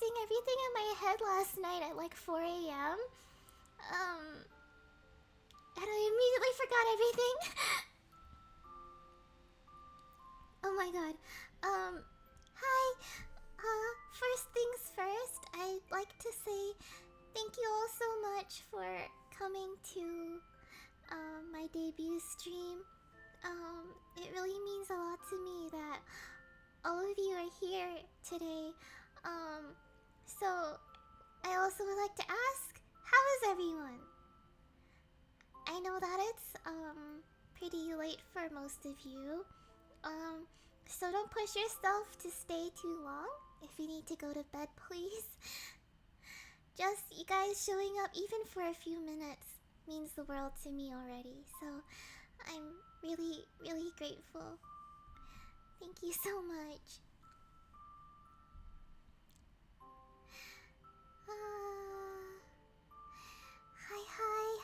processing everything in my head last night at like 4 a.m. And I immediately forgot everything. Oh my god. Hi. First things first, I'd like to say thank you all so much for coming to my debut stream. It really means a lot to me that all of you are here today. So I also would like to ask, how is everyone? I know that it's pretty late for most of you. So don't push yourself to stay too long. If you need to go to bed, please. Just you guys showing up even for a few minutes means the world to me already. So I'm really, really grateful. Thank you so much.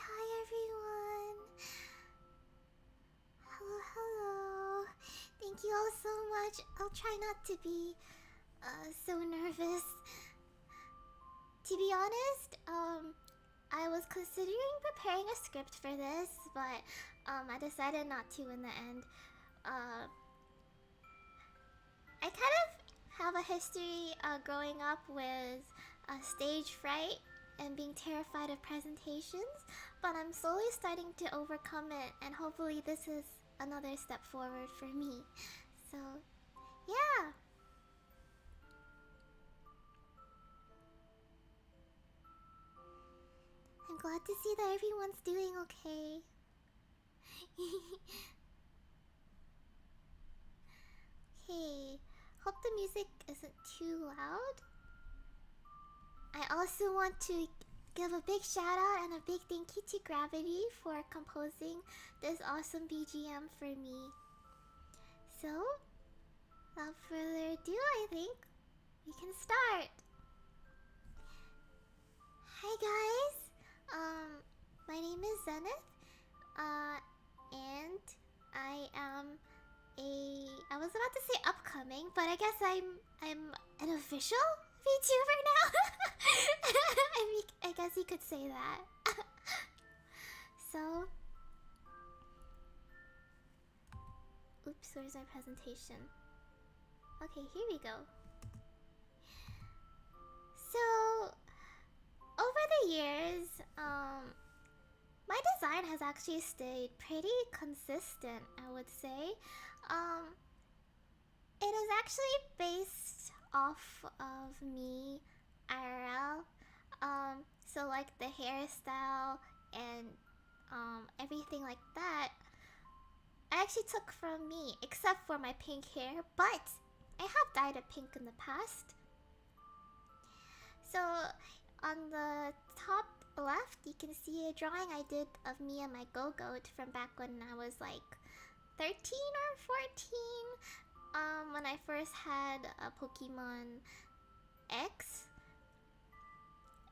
Hi everyone. Hello. Thank you all so much. I'll try not to be so nervous. To be honest, I was considering preparing a script for this, but I decided not to in the end. I kind of have a history growing up with stage fright and being terrified of presentations, but I'm slowly starting to overcome it, and hopefully this is another step forward for me. So, yeah. I'm glad to see that everyone's doing okay. Okay, hope the music isn't too loud. I also want to give a big shout out and a big thank you to Gravity for composing this awesome BGM for me. So, without further ado, I think we can start. Hi guys, my name is Zenith, and I am I was about to say upcoming, but I guess I'm an official VTuber now. I guess you could say that. So, oops, where's my presentation? Okay, here we go. So, over the years, my design has actually stayed pretty consistent, I would say. It is actually based off of me IRL. So like the hairstyle and everything like that, I actually took from me, except for my pink hair, but I have dyed it pink in the past. So on the top left, you can see a drawing I did of me and my Go-Goat from back when I was like 13 or 14, when I first had a Pokemon X.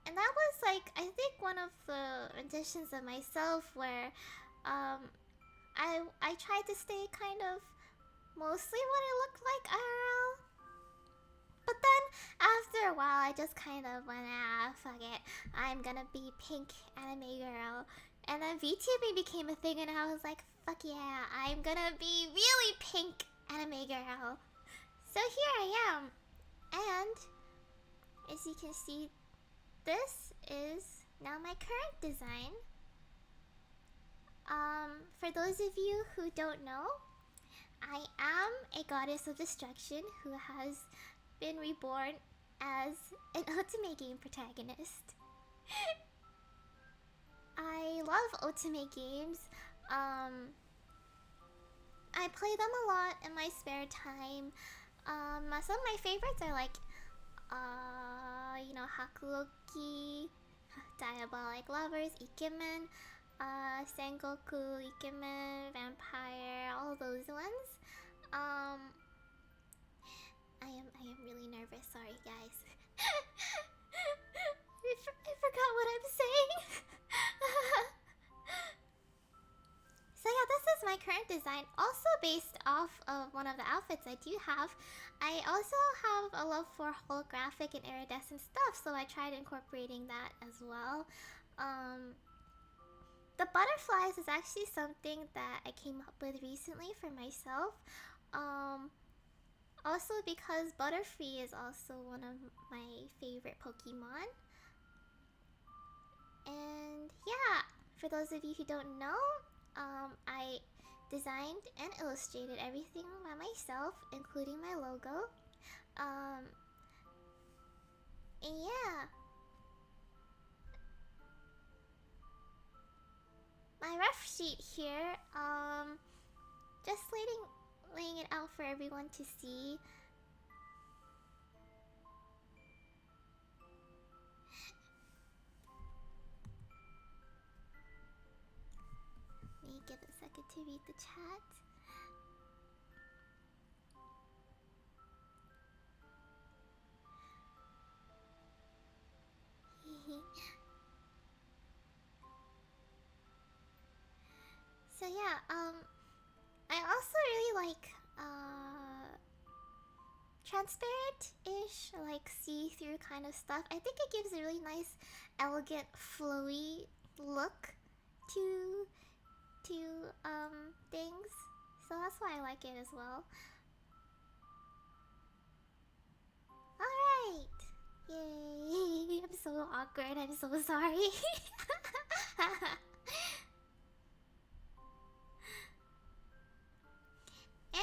And that was like, I think one of the renditions of myself where I tried to stay kind of mostly what I looked like IRL. But then after a while I just kind of went, fuck it, I'm gonna be pink anime girl. And then VTubing became a thing and I was like, fuck yeah, I'm gonna be really pink anime girl. So here I am. And as you can see, this is now my current design. For those of you who don't know, I am a goddess of destruction who has been reborn as an otome game protagonist. I love otome games. I play them a lot in my spare time. Some of my favorites are like, you know, Hakuoki, Diabolic Lovers, Ikemen, Sengoku, Ikemen, Vampire, all those ones. I am really nervous, sorry guys. I forgot what I'm saying. So yeah, this is my current design, also based off of one of the outfits I do have. I also have a love for holographic and iridescent stuff, so I tried incorporating that as well. The butterflies is actually something that I came up with recently for myself. Also because Butterfree is also one of my favorite Pokemon. And yeah, for those of you who don't know, I designed and illustrated everything by myself, including my logo. And yeah. My rough sheet here, just laying it out for everyone to see. Let me give it a second to read the chat. So yeah, I also really like transparent-ish, like see-through kind of stuff. I think it gives a really nice, elegant, flowy look to things. So that's why I like it as well. Alright! Yay! I'm so awkward, I'm so sorry.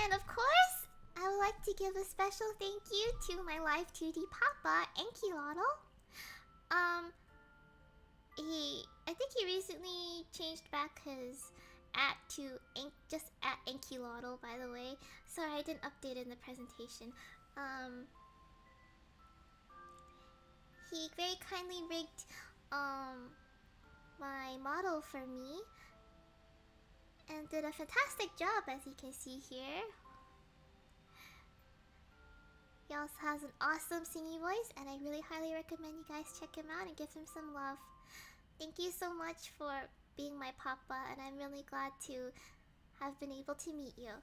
And of course, I would like to give a special thank you to my live 2D papa, Enkilotl. I think he recently changed back his at to just at Enkilotl, by the way. Sorry, I didn't update it in the presentation. He very kindly rigged my model for me and did a fantastic job, as you can see here. He also has an awesome singing voice, and I really highly recommend you guys check him out and give him some love. Thank you so much for being my papa, and I'm really glad to have been able to meet you.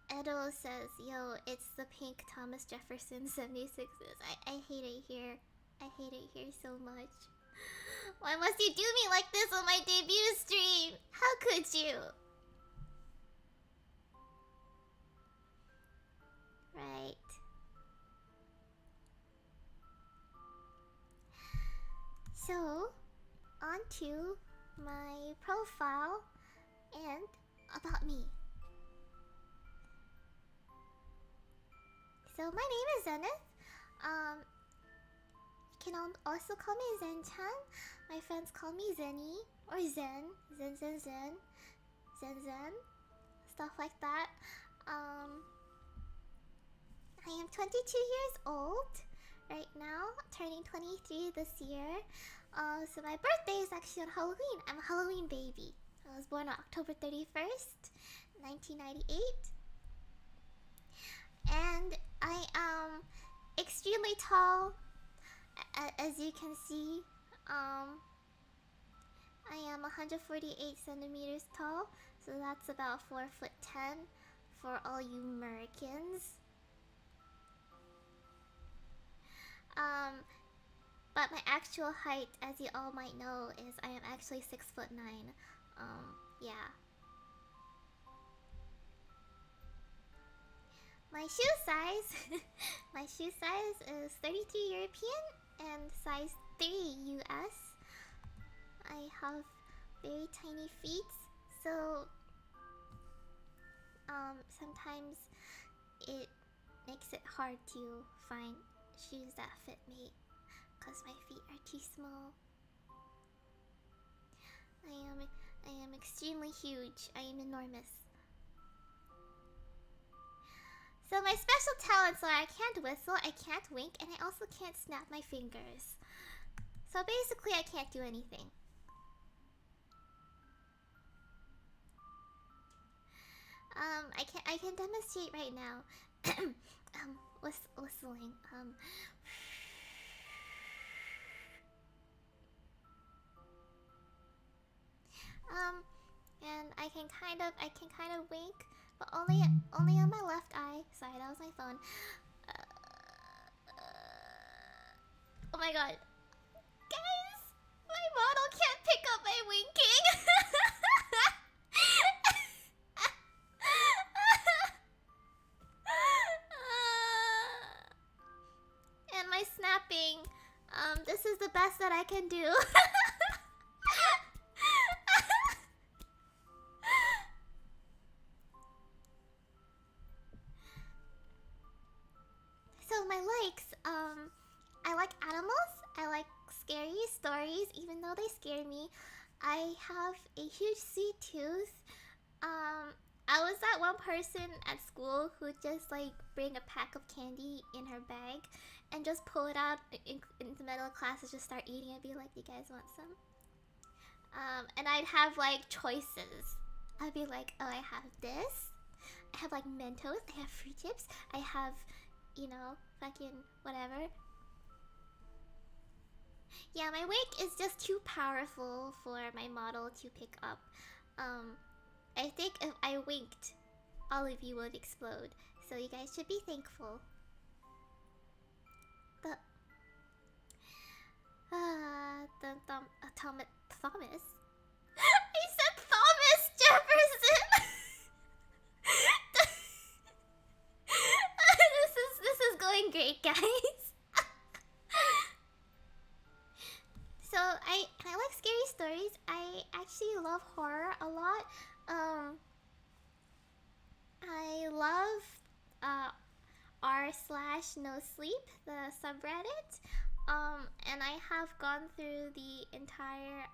Edo says, yo, it's the pink Thomas Jefferson 76s. I hate it here. I hate it here so much. Why must you do me like this on my debut stream? How could you? Right. So, on to my profile and about me. So my name is Zenith. You can also call me Zen-chan. My friends call me Zenny or Zen, Zen, stuff like that. I am 22 years old right now, turning 23 this year. So my birthday is actually on Halloween. I'm a Halloween baby. I was born on October 31st, 1998. And I am extremely tall, as you can see. I am 148 centimeters tall, so that's about 4'10" for all you Americans. But my actual height, as you all might know, is I am actually 6'9". Yeah. My shoe size, my shoe size is 32 European and size 3 US. I have very tiny feet, so sometimes it makes it hard to find shoes that fit me because my feet are too small. I am extremely huge. I am enormous. So my special talents are I can't whistle, I can't wink, and I also can't snap my fingers. So basically I can't do anything. I can demonstrate right now. Whistling. can kind of wink, but only on my left eye. Sorry, that was my phone. Oh my god. Guys, my model can't pick up my winking. And my snapping. This is the best that I can do. So my likes, I like animals. I like scary stories, even though they scare me. I have a huge sweet tooth. I was that one person at school who would just like bring a pack of candy in her bag and just pull it out in the middle of class and just start eating it and be like, "You guys want some?" And I'd have like choices. I'd be like, "Oh, I have this. I have like Mentos. I have fruit chips. I have, you know, fucking whatever." Yeah, my wake is just too powerful for my model to pick up. I think if I winked, all of you would explode. So you guys should be thankful. Thomas? I said Thomas Jefferson! This is going great, guys. So I like scary stories. I actually love horror a lot. I love r/no sleep, the subreddit. And I have gone through the entire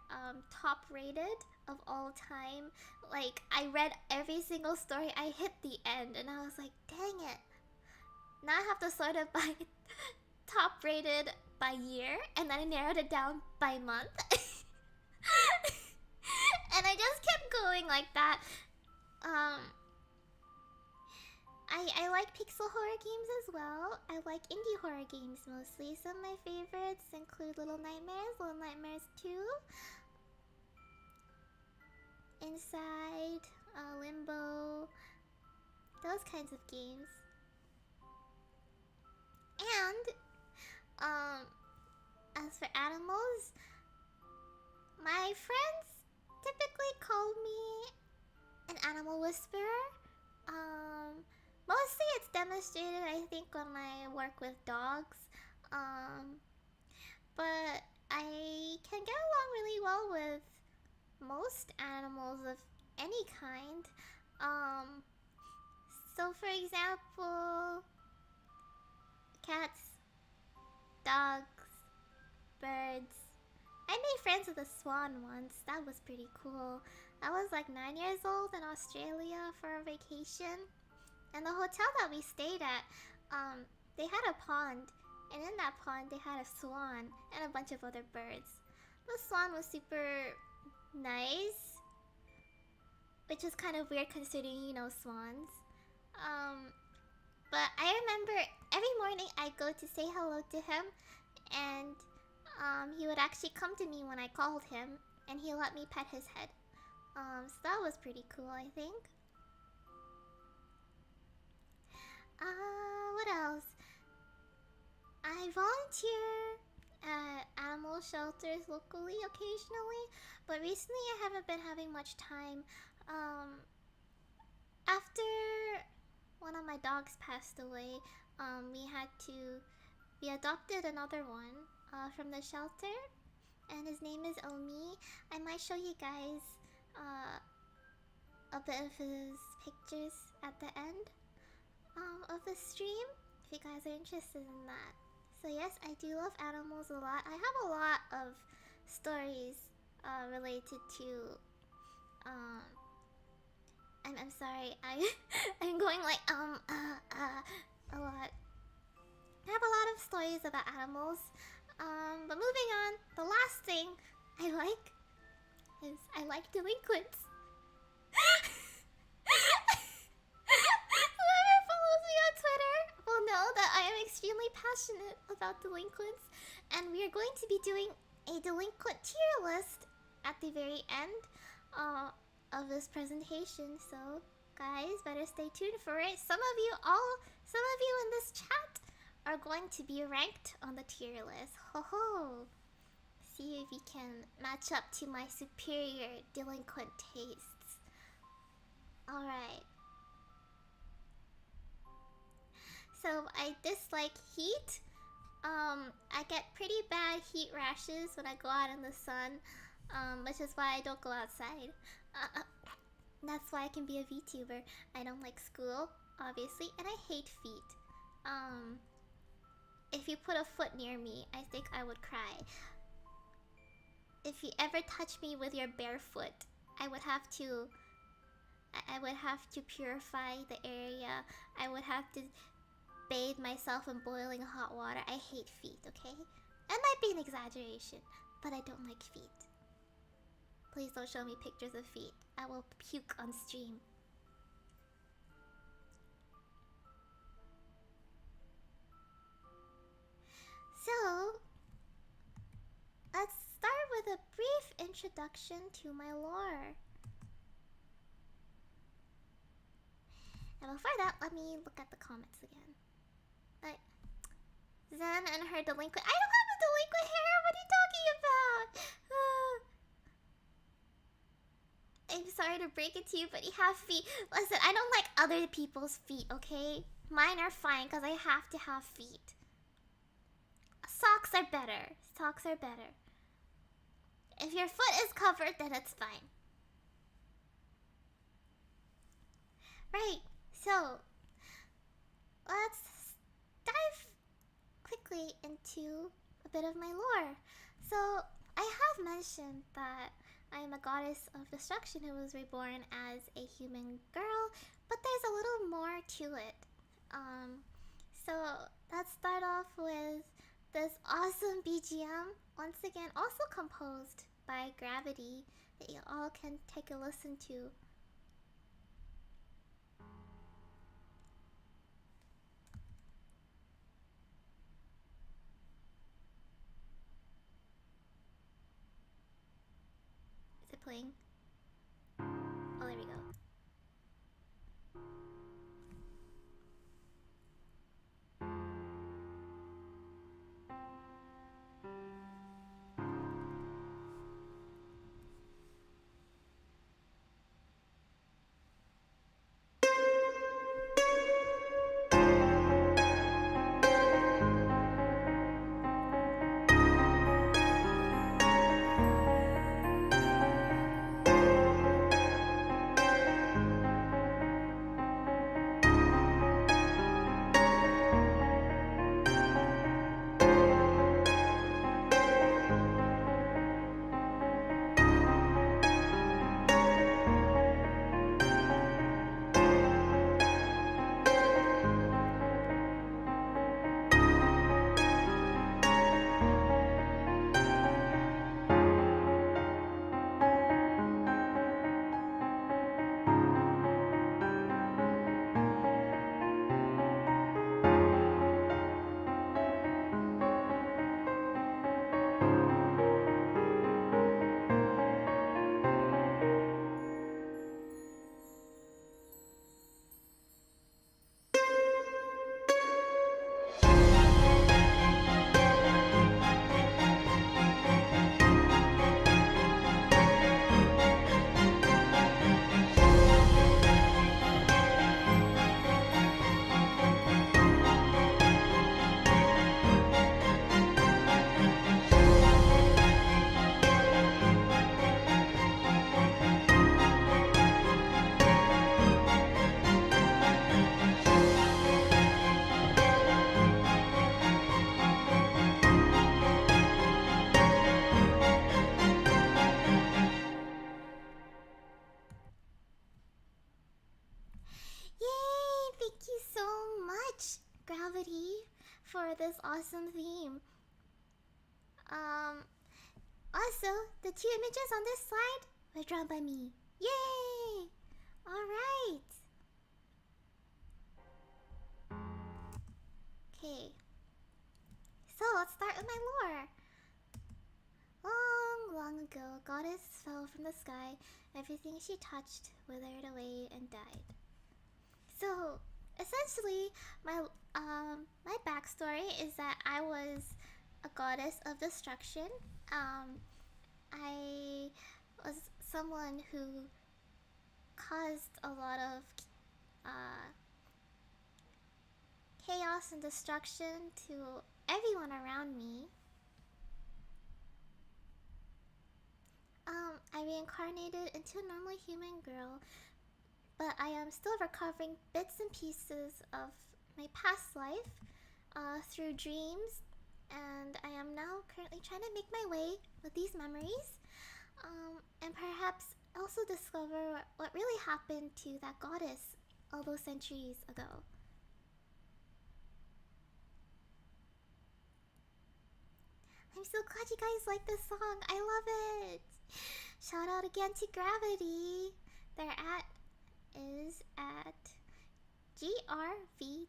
top rated of all time. Like, I read every single story. I hit the end and I was like, dang it. Now I have to sort it by top rated by year, and then I narrowed it down by month. And I just kept going like that. I like pixel horror games as well. I like indie horror games mostly. Some of my favorites include Little Nightmares 2, Inside, Limbo, those kinds of games. And as for animals, my friends typically call me an animal whisperer. Mostly it's demonstrated, I think, on my work with dogs. But I can get along really well with most animals of any kind. So for example, cats, dogs, birds. I made friends with a swan once. That was pretty cool. I was like 9 years old in Australia for a vacation. And the hotel that we stayed at, they had a pond. And in that pond, they had a swan and a bunch of other birds. The swan was super nice, which is kind of weird considering, you know, swans. But I remember every morning I go to say hello to him, and he would actually come to me when I called him, and he let me pet his head. So that was pretty cool, I think. What else? I volunteer at animal shelters locally occasionally, but recently I haven't been having much time. After one of my dogs passed away, we adopted another one from the shelter, and his name is Omi. I might show you guys a bit of his pictures at the end of the stream, if you guys are interested in that. So yes, I do love animals a lot. I have a lot of stories related to I'm sorry, I'm going like a lot. I have a lot of stories about animals. But moving on, the last thing I like is I like delinquents. Whoever follows me on Twitter will know that I am extremely passionate about delinquents, and we are going to be doing a delinquent tier list at the very end. of this presentation, so guys, better stay tuned for it. Some of you in this chat are going to be ranked on the tier list. Ho ho! See if you can match up to my superior delinquent tastes. Alright. So I dislike heat. I get pretty bad heat rashes when I go out in the sun, which is why I don't go outside. That's why I can be a VTuber. I don't like school, obviously, and I hate feet. If you put a foot near me, I think I would cry. If you ever touch me with your bare foot, I would have to purify the area. I would have to bathe myself in boiling hot water. I hate feet, okay? That might be an exaggeration, but I don't like feet. Please don't show me pictures of feet. I will puke on stream. So, let's start with a brief introduction to my lore. And before that, let me look at the comments again. Zen and her delinquent... I don't have a delinquent hair! What are you talking about? I'm sorry to break it to you, but you have feet. Listen, I don't like other people's feet, okay? Mine are fine because I have to have feet. Socks are better. Socks are better. If your foot is covered, then it's fine. Right, so let's dive quickly into a bit of my lore. So I have mentioned that I am a goddess of destruction who was reborn as a human girl, but there's a little more to it. So let's start off with this awesome BGM, once again also composed by Gravity, that you all can take a listen to. Is it playing? Oh, there we go. For this awesome theme. Also, the 2 images on this slide were drawn by me. Yay! Alright. Okay. So, let's start with my lore. Long, long ago, a goddess fell from the sky. Everything she touched withered away and died. So essentially, my backstory is that I was a goddess of destruction. I was someone who caused a lot of chaos and destruction to everyone around me. I reincarnated into a normal human girl, but I am still recovering bits and pieces of my past life through dreams, and I am now currently trying to make my way with these memories, and perhaps also discover what really happened to that goddess all those centuries ago. I'm so glad you guys like this song. I love it. Shout out again to Gravity. Their at is at GRVTII.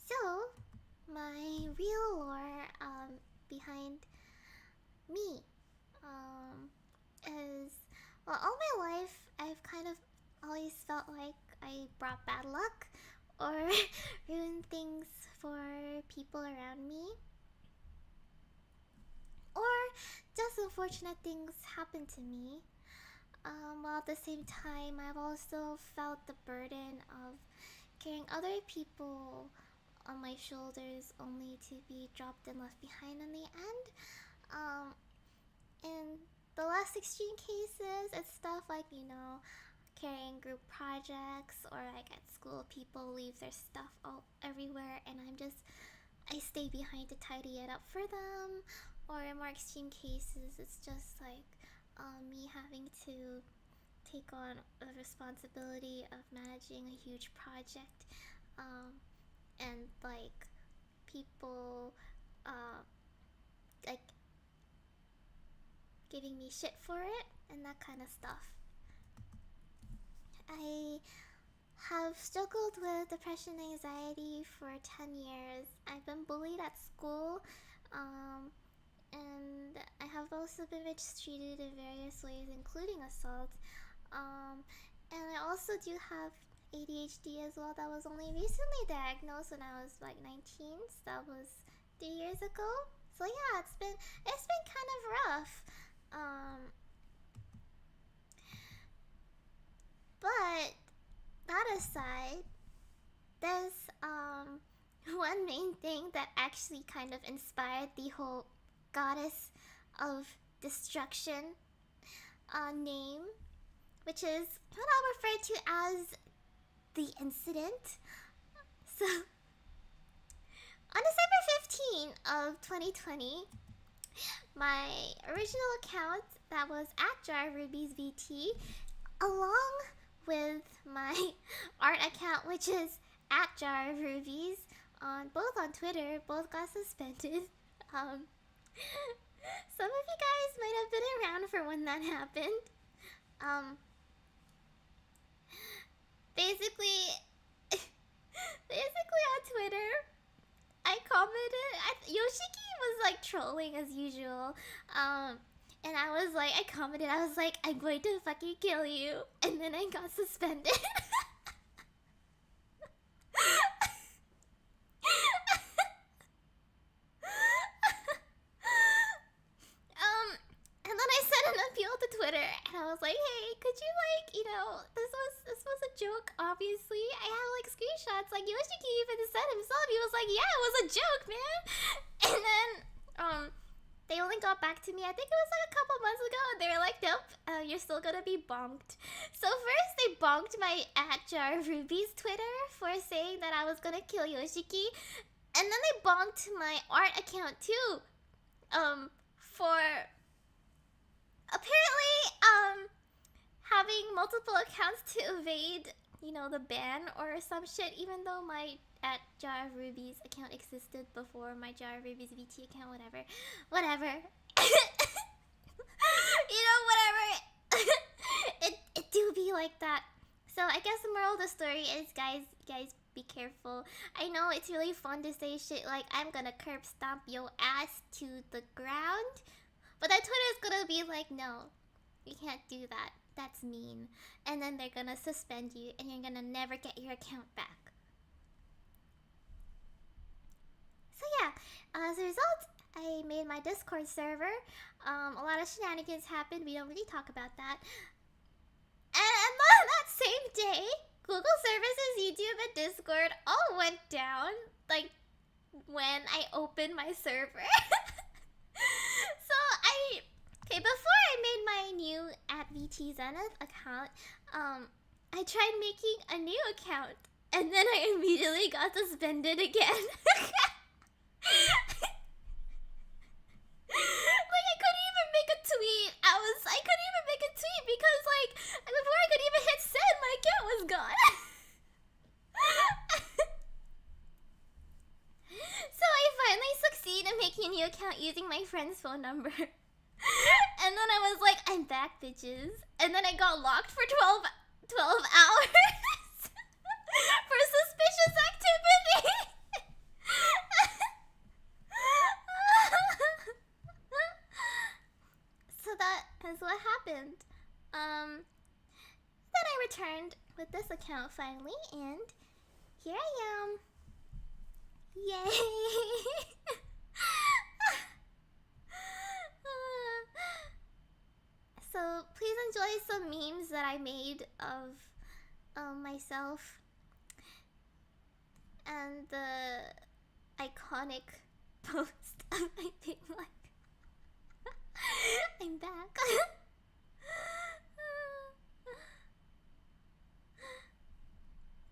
So, my real lore behind me is, well, all my life I've kind of always felt like I brought bad luck or ruined things for people around me, or just unfortunate things happen to me. While at the same time, I've also felt the burden of carrying other people on my shoulders only to be dropped and left behind in the end. In the less extreme cases, it's stuff like, carrying group projects, or like at school, people leave their stuff all everywhere, and I stay behind to tidy it up for them. Or in more extreme cases, it's just like me having to take on the responsibility of managing a huge project, and like people like giving me shit for it and that kind of stuff. I have struggled with depression and anxiety for 10 years. I've been bullied at school, and I have also been mistreated in various ways, including assault. And I also do have ADHD as well. That was only recently diagnosed when I was like 19, so that was 3 years ago. So yeah, it's been kind of rough. But that aside, there's one main thing that actually kind of inspired the whole goddess of destruction name, which is what I'll refer to as the incident. So, on December 15th of 2020, my original account that was at JarRubiesVT, along with my art account, which is at JarRubies, both on Twitter, both got suspended. Some of you guys might have been around for when that happened. Basically on Twitter, I commented. Yoshiki was like trolling as usual. And I commented, I was like, I'm going to fucking kill you. And then I got suspended. And then I sent an appeal to Twitter, and I was like, hey, could you this was a joke, obviously. I have like screenshots, like Yoshiki even said himself, he was like, yeah, it was a joke, man. And then, they only got back to me, I think it was like a couple months ago, and they were like, nope, you're still gonna be bonked. So first they bonked my @JarRubies Twitter for saying that I was gonna kill Yoshiki, and then they bonked my art account too, for apparently having multiple accounts to evade, the ban or some shit, even though my @JarRubies account existed before my JarRubiesVT account, whatever. Whatever. It do be like that. So I guess the moral of the story is, guys, be careful. I know it's really fun to say shit like I'm gonna curb stomp your ass to the ground, but then Twitter's gonna be like, no, you can't do that. That's mean. And then they're gonna suspend you and you're gonna never get your account back. So yeah, as a result, I made my Discord server. A lot of shenanigans happened. We don't really talk about that. And on that same day, Google services, YouTube, and Discord all went down. Like, when I opened my server. Okay, before I made my new @VTZenith account, I tried making a new account. And then I immediately got suspended again. Like, I couldn't even make a tweet. I couldn't even make a tweet because, like, before I could even hit send, my account was gone. So I finally succeeded in making a new account using my friend's phone number. And then I was like, I'm back, bitches. And then I got locked for 12 hours for suspicious activity. So that is what happened. Then I returned with this account finally, and here I am. Yay! So please enjoy some memes that I made of myself and the iconic post of my being like, I'm back.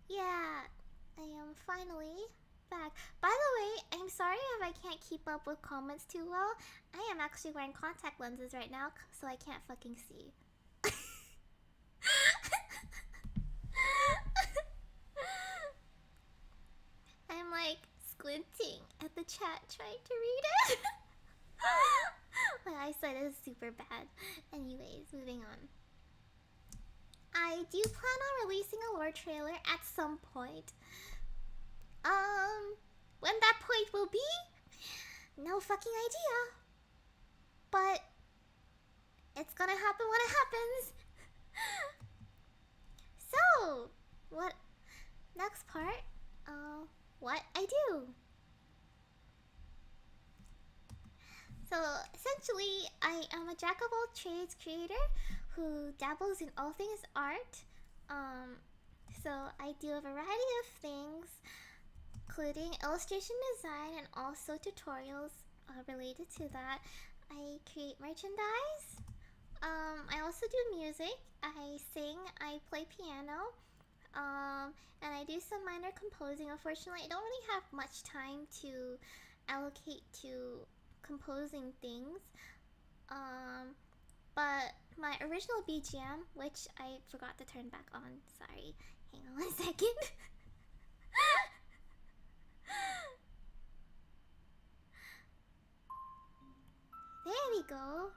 Yeah, I am finally back. By the way, I'm sorry if I can't keep up with comments too well. I am actually wearing contact lenses right now, so I can't fucking see. I'm like squinting at the chat trying to read it. My eyesight is super bad. Anyways, moving on. I do plan on releasing a lore trailer at some point. When that point will be, no fucking idea. But it's gonna happen when it happens. So, what next part? What I do. So essentially, I am a jack of all trades creator who dabbles in all things art. So I do a variety of things, including illustration design and also tutorials related to that. I create merchandise. I also do music. I sing. I play piano. And I do some minor composing. Unfortunately, I don't really have much time to allocate to composing things. But my original BGM, which I forgot to turn back on. Sorry. Hang on 1 second. There we go.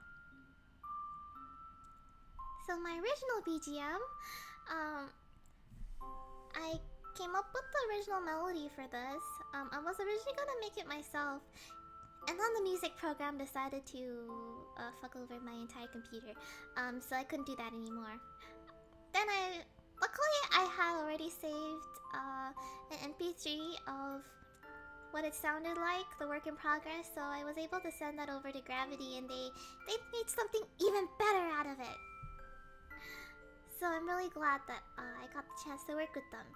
So my original BGM, I came up with the original melody for this. I was originally gonna make it myself, and then the music program decided to fuck over my entire computer, so I couldn't do that anymore. Then luckily I had already saved an MP3 of what it sounded like, the work in progress, so I was able to send that over to Gravity, and they made something even better out of it. So I'm really glad that I got the chance to work with them.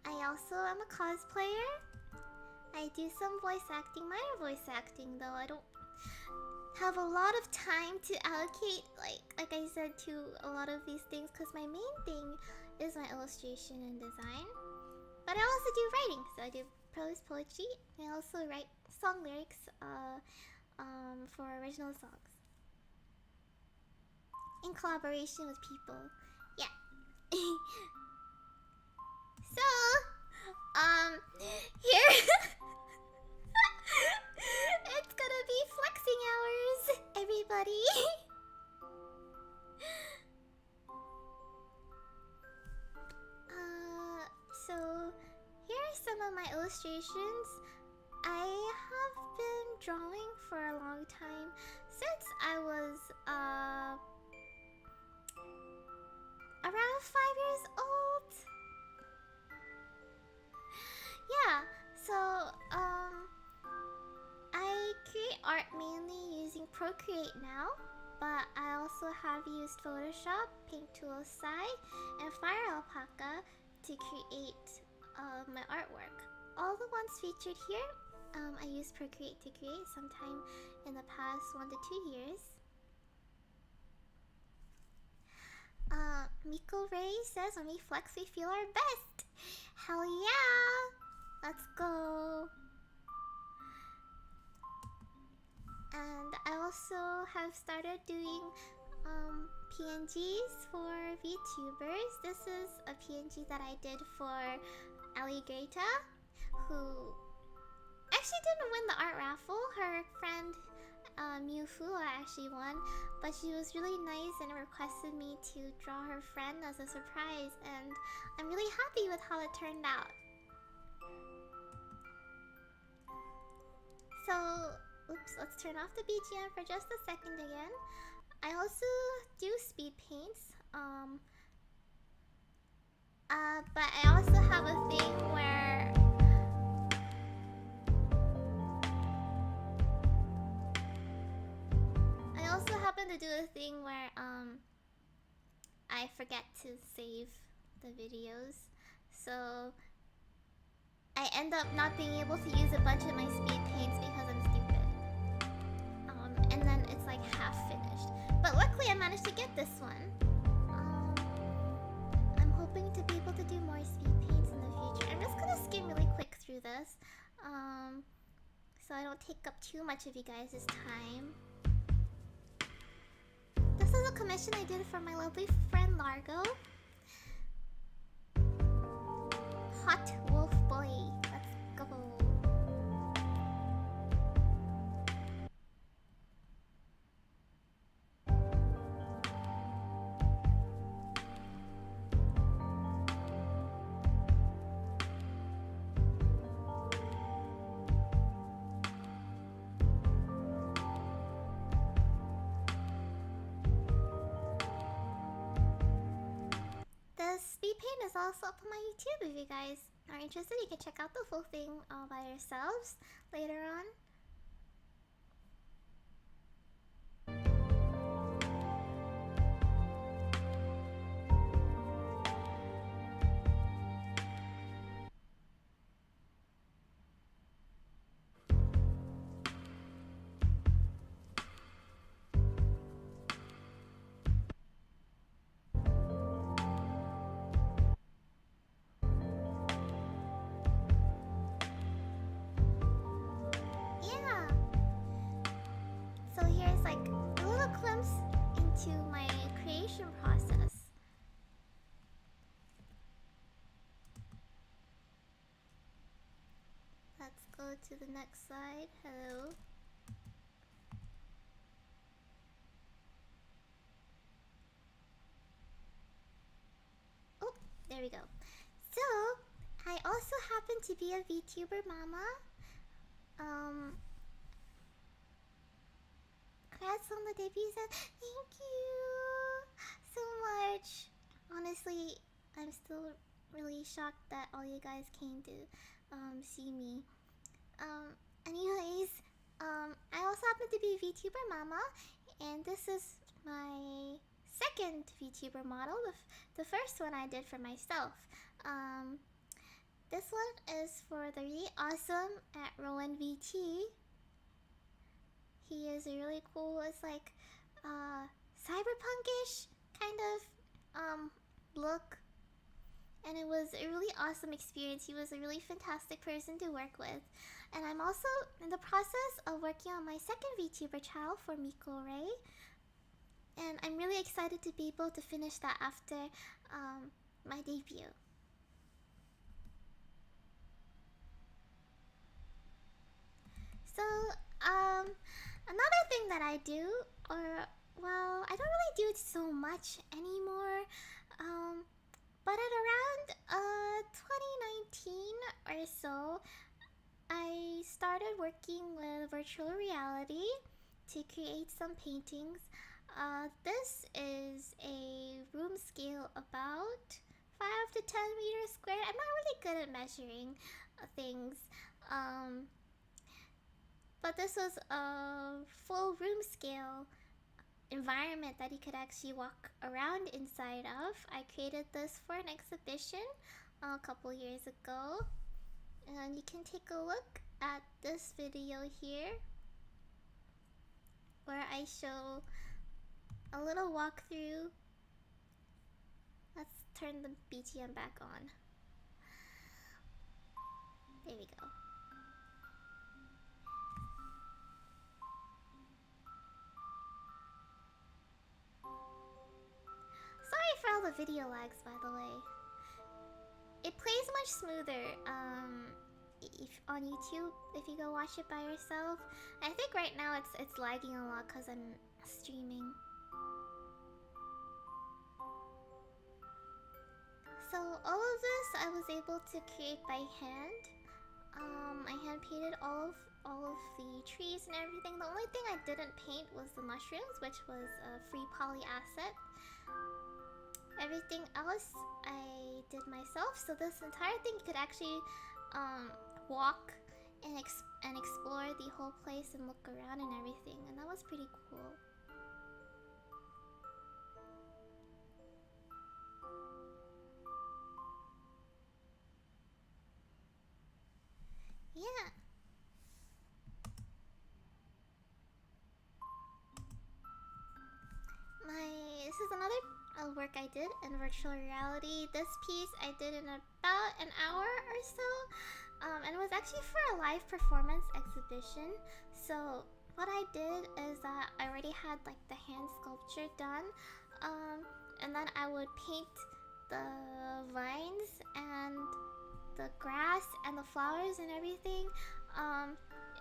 I also am a cosplayer. I do some voice acting, minor voice acting, though I don't have a lot of time to allocate, like I said, to a lot of these things, because my main thing is my illustration and design. But I also do writing, so I do prose poetry. I also write song lyrics for original songs in collaboration with people. Yeah. So, here it's gonna be flexing hours, everybody. my illustrations, I have been drawing for a long time, since I was around 5 years old. Yeah, so I create art mainly using Procreate now, but I also have used Photoshop, Paint Tool SAI, and Fire Alpaca to create my artwork. All the ones featured here, I used Procreate to create sometime in the past 1 to 2 years. Miko Ray says, when we flex, we feel our best. Hell yeah! Let's go. And I also have started doing PNGs for VTubers. This is a PNG that I did for Alligreta, who actually didn't win the art raffle. Her friend Mewfua actually won, but she was really nice and requested me to draw her friend as a surprise, and I'm really happy with how it turned out. So, oops, let's turn off the BGM for just a second again. I also do speed paints, but I also have a thing where to do a thing where I forget to save the videos, so I end up not being able to use a bunch of my speed paints because I'm stupid. And then it's like half finished. But luckily I managed to get this one. I'm hoping to be able to do more speed paints in the future. I'm just gonna skim really quick through this, so I don't take up too much of you guys' time. This is a commission I did for my lovely friend Largo. Hot Wolf Boy. Let's go. The speed paint is also up on my YouTube. If you guys are interested, you can check out the full thing all by yourselves later on. So here's like a little glimpse into my creation process. Let's go to the next slide. Hello. Oh, there we go. So, I also happen to be a VTuber mama. Congrats on the debut set. Thank you so much. Honestly, I'm still really shocked that all you guys came to see me. Anyways, I also happen to be a VTuber mama, and this is my second VTuber model. The first one I did for myself. This one is for the really awesome at Rowan VT. He is a really cool, it's like cyberpunkish kind of look, and it was a really awesome experience. He was a really fantastic person to work with, and I'm also in the process of working on my second VTuber channel for Miko Ray, and I'm really excited to be able to finish that after my debut. So another thing that I do, or well, I don't really do it so much anymore, But at around 2019 or so, I started working with virtual reality to create some paintings. This is a room scale about 5 to 10 meters square. I'm not really good at measuring things, but this was a full room scale environment that you could actually walk around inside of. I created this for an exhibition a couple years ago, and you can take a look at this video here where I show a little walkthrough. Let's turn the BGM back on. There we go. Sorry for all the video lags, by the way. It plays much smoother if on YouTube if you go watch it by yourself. I think right now it's lagging a lot because I'm streaming. So all of this I was able to create by hand. I hand painted all of the trees and everything. The only thing I didn't paint was the mushrooms, which was a free poly asset. Everything else I did myself. So this entire thing you could actually walk and explore the whole place and look around and everything, and that was pretty cool. Yeah. This is another work I did in virtual reality. This piece I did in about an hour or so, and it was actually for a live performance exhibition. So what I did is that I already had like the hand sculpture done, and then I would paint the vines and the grass and the flowers and everything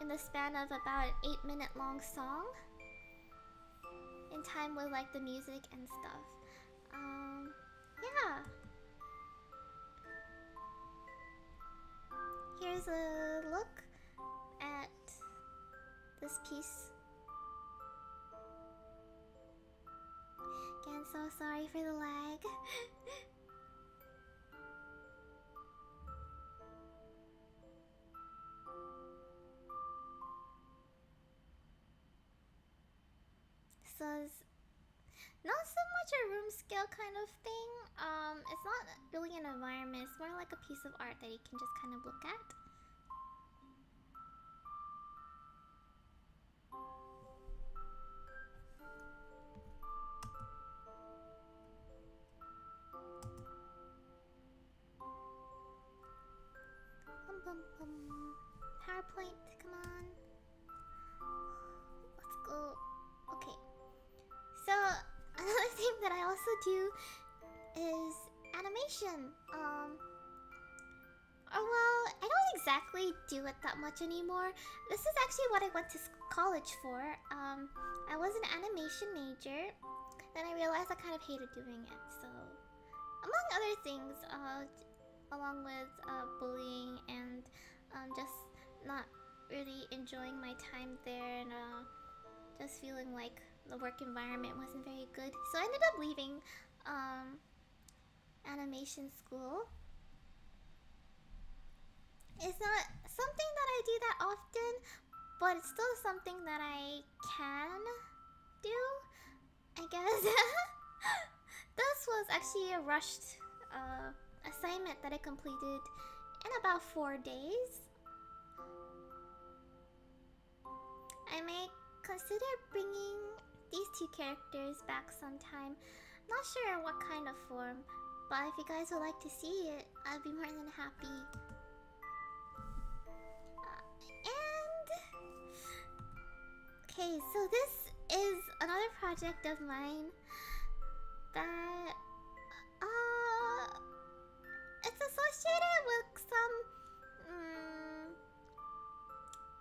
in the span of about an 8-minute long song, in time with like the music and stuff. Yeah. Here's a look at this piece. Again, so sorry for the lag. So it's not so much a room scale kind of thing. It's not really an environment. It's more like a piece of art that you can just kind of look at. PowerPoint, come on. Let's go. Okay. So another thing that I also do is animation. Well, I don't exactly do it that much anymore. This is actually what I went to college for. I was an animation major, then I realized I kind of hated doing it. So, among other things, along with bullying and just not really enjoying my time there, and just feeling like the work environment wasn't very good. So I ended up leaving animation school. It's not something that I do that often, but it's still something that I can do, I guess. This was actually a rushed assignment that I completed in about 4 days. I may consider bringing these two characters back sometime. Not sure in what kind of form, but if you guys would like to see it, I'd be more than happy. Okay, so this is another project of mine that it's associated with some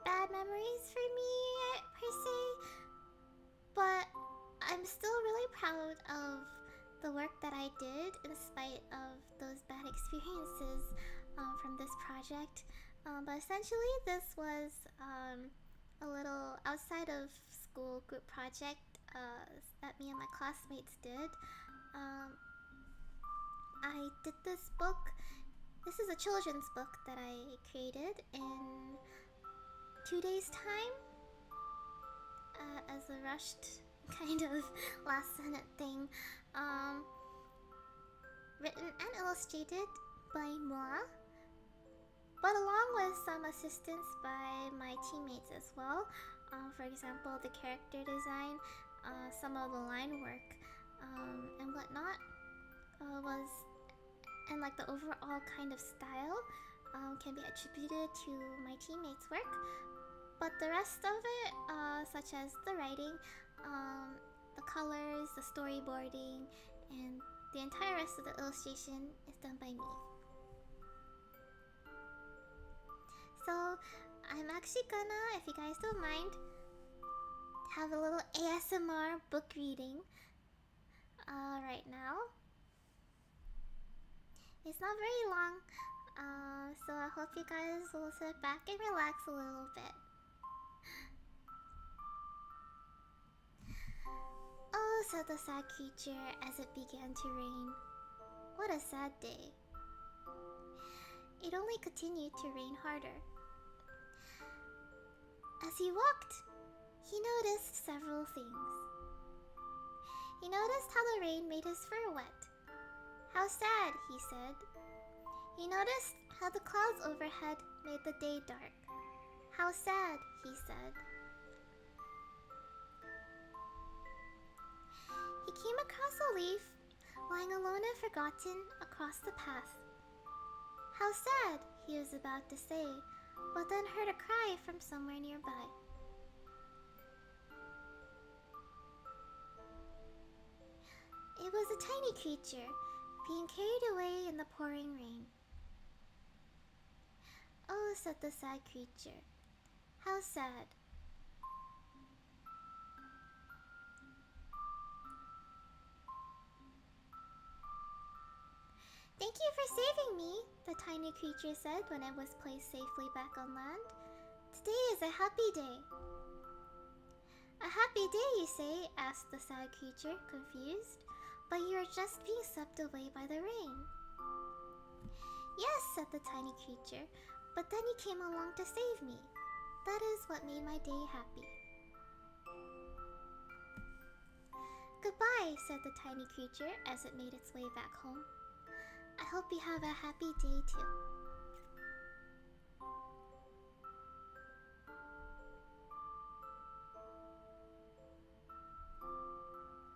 bad memories for me per se, but I'm still really proud of the work that I did in spite of the experiences from this project. But essentially, this was a little outside of school group project that me and my classmates did. I did this book. This is a children's book that I created in 2 days' time as a rushed kind of last minute thing. Written and illustrated by moi, but along with some assistance by my teammates as well. For example, the character design, some of the line work, and whatnot and like the overall kind of style can be attributed to my teammates' work. But the rest of it, such as the writing, the colors, the storyboarding, and the entire rest of the illustration is done by me. So I'm actually gonna, if you guys don't mind, have a little ASMR book reading right now. It's not very long, so I hope you guys will sit back and relax a little bit. Oh, said the sad creature as it began to rain. What a sad day. It only continued to rain harder. As he walked, he noticed several things. He noticed how the rain made his fur wet. How sad, he said. He noticed how the clouds overhead made the day dark. How sad, he said. He came across a leaf lying alone and forgotten across the path. How sad, he was about to say, but then heard a cry from somewhere nearby. It was a tiny creature being carried away in the pouring rain. Oh, said the sad creature. How sad. Thank you for saving me, the tiny creature said when it was placed safely back on land. Today is a happy day. A happy day, you say? Asked the sad creature, confused. But you are just being swept away by the rain. Yes, said the tiny creature, but then you came along to save me. That is what made my day happy. Goodbye, said the tiny creature as it made its way back home. I hope you have a happy day too.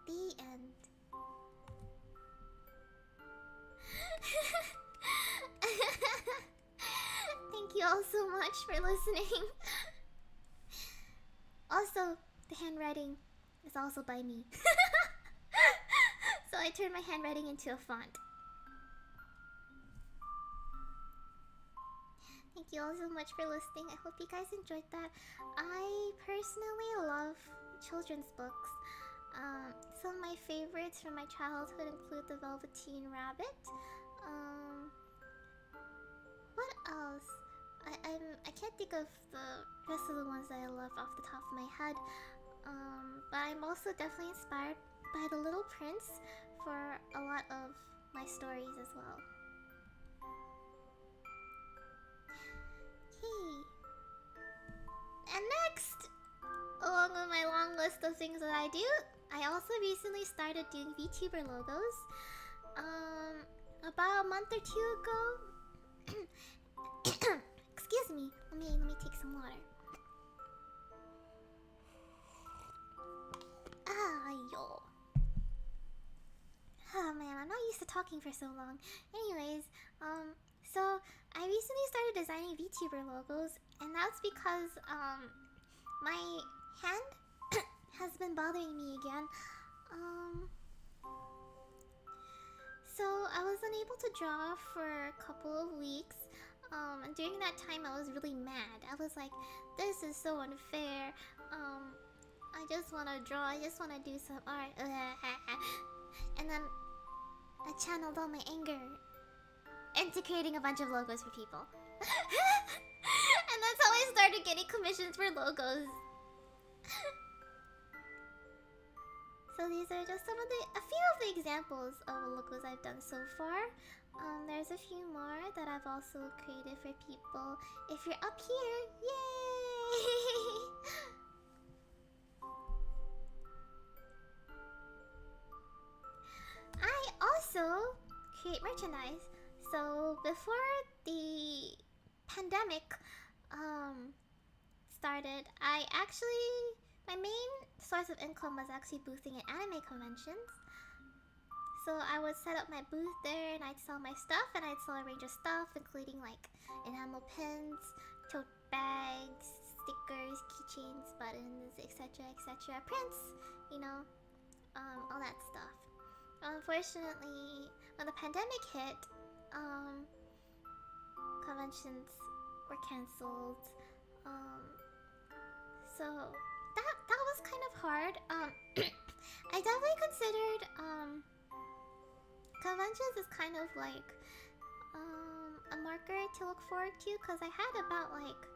The end. Thank you all so much for listening. Also, the handwriting is also by me. So I turned my handwriting into a font. Thank you all so much for listening. I hope you guys enjoyed that. I personally love children's books. Some of my favorites from my childhood include The Velveteen Rabbit. What else? I can't think of the rest of the ones that I love off the top of my head. But I'm also definitely inspired by The Little Prince for a lot of my stories as well. And next, along with my long list of things that I do, I also recently started doing VTuber logos. About a month or two ago. Excuse me. Let me take some water. Yo. Oh man, I'm not used to talking for so long. Anyways, so I recently started designing VTuber logos, and that's because my hand has been bothering me again. So I was unable to draw for a couple of weeks. And during that time I was really mad. I was like, this is so unfair. I just want to draw, I just want to do some art. And then I channeled all my anger into creating a bunch of logos for people. And that's how I started getting commissions for logos. So these are just a few of the examples of logos I've done so far. There's a few more that I've also created for people. If you're up here, yay! I also create merchandise. So before the pandemic started, my main source of income was actually boothing at anime conventions. So I would set up my booth there and I'd sell my stuff, and I'd sell a range of stuff including like enamel pins, tote bags, stickers, keychains, buttons, etc, etc, prints, you know, all that stuff. Unfortunately, when the pandemic hit, conventions were cancelled. So that was kind of hard. I definitely considered conventions as kind of like a marker to look forward to, because I had about like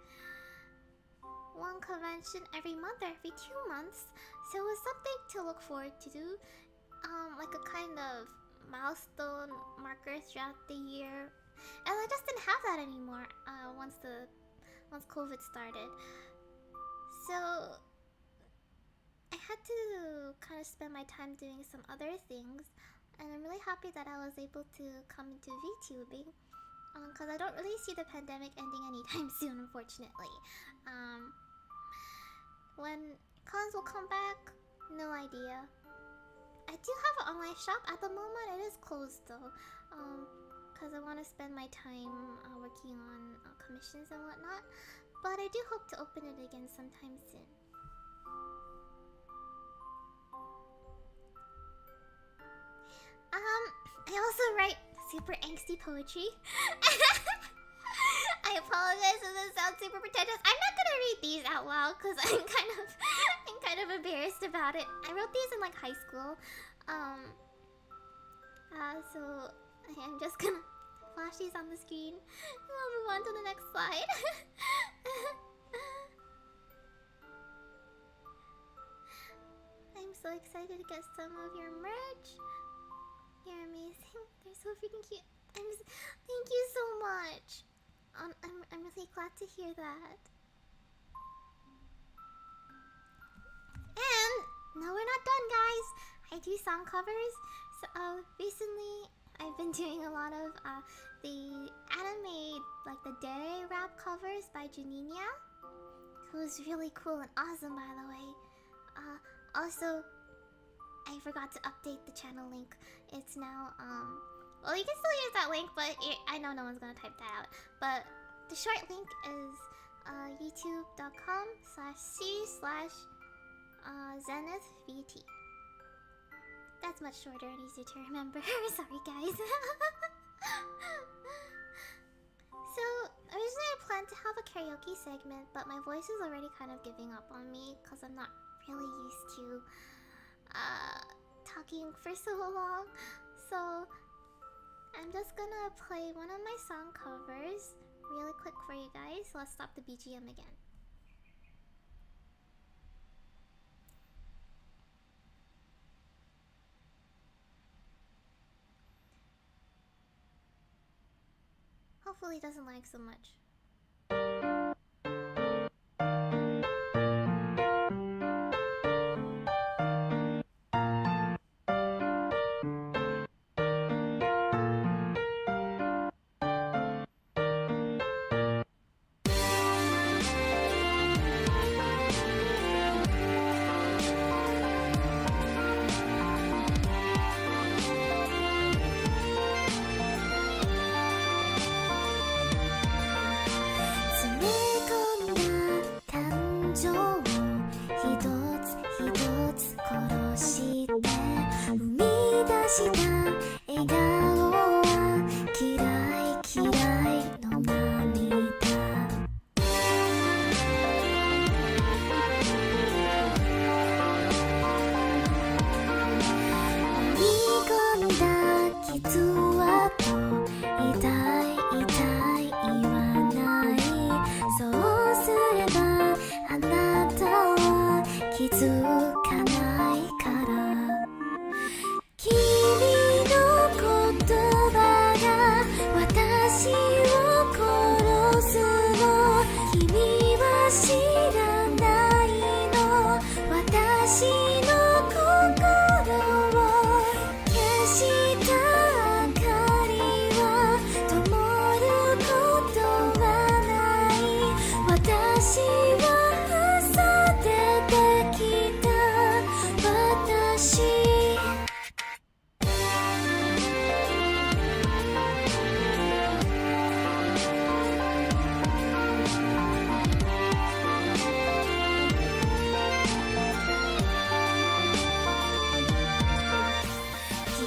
one convention every month or every 2 months, so it was something to look forward to do, like a kind of milestone marker throughout the year. And I just didn't have that anymore once COVID started. So I had to kind of spend my time doing some other things, and I'm really happy that I was able to come into VTubing, because I don't really see the pandemic ending anytime soon, unfortunately. When cons will come back, no idea. I do have an online shop. At the moment it is closed though, because I want to spend my time working on commissions and whatnot, but I do hope to open it again sometime soon. I also write super angsty poetry. I apologize if this sounds super pretentious. I'm not gonna read these out loud because I'm kind of embarrassed about it. I wrote these in like high school. So I'm just gonna flash these on the screen and I'll move on to the next slide. I'm so excited to get some of your merch. You're amazing. They're so freaking cute. Thank you so much. I'm really glad to hear that. And no, we're not done, guys. I do song covers. So recently I've been doing a lot of the anime, like the Dere rap covers by Juninia, who is really cool and awesome, by the way. Also, I forgot to update the channel link. It's now well, you can still use that link, but I know no one's gonna type that out. But the short link is youtube.com/c/zenithvt. That's much shorter and easier to remember. Sorry, guys. So originally I planned to have a karaoke segment, but my voice is already kind of giving up on me because I'm not really used to talking for so long. So I'm just gonna play one of my song covers really quick for you guys. So let's stop the BGM again. Hopefully it doesn't lag so much.「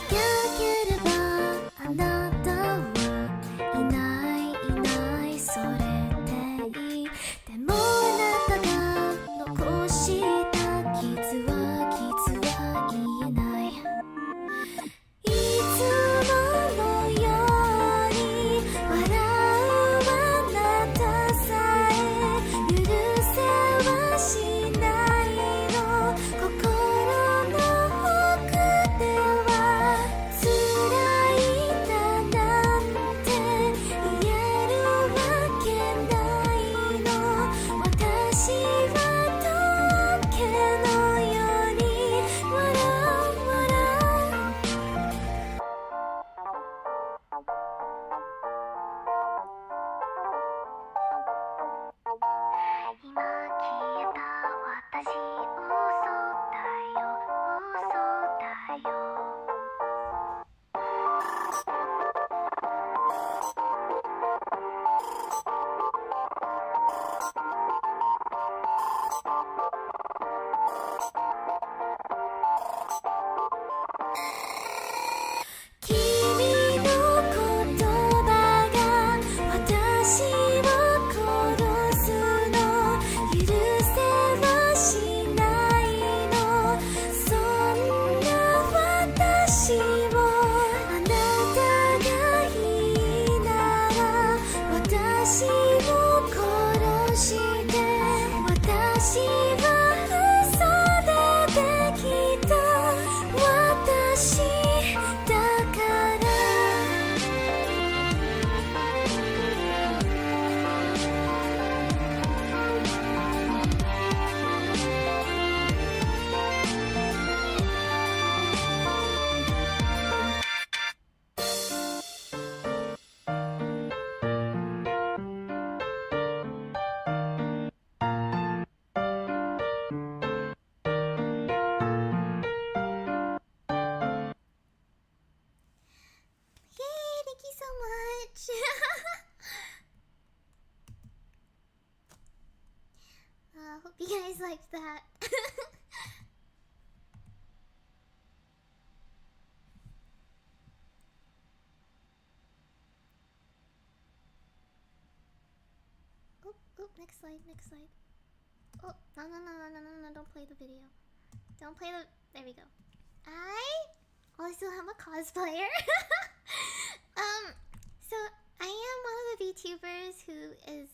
ければあなたはいないいないそれでいいでもあなたが残した傷は言えないいつものように笑うあなたさえ許せはしないの心の奥では辛いんだなんて言えるわけないの私は時計のように笑う今消えた私嘘だよ嘘だよ君の言葉が私を殺すの許せはしないのそんな私をあなたがいいなら私を殺して私は嘘でできた私だからYay, thank you so much. Hope you guys liked that. Oop, next slide, next slide. Oh, no, don't play the video. Don't play the... There we go. I also am a cosplayer. So I am one of the VTubers who is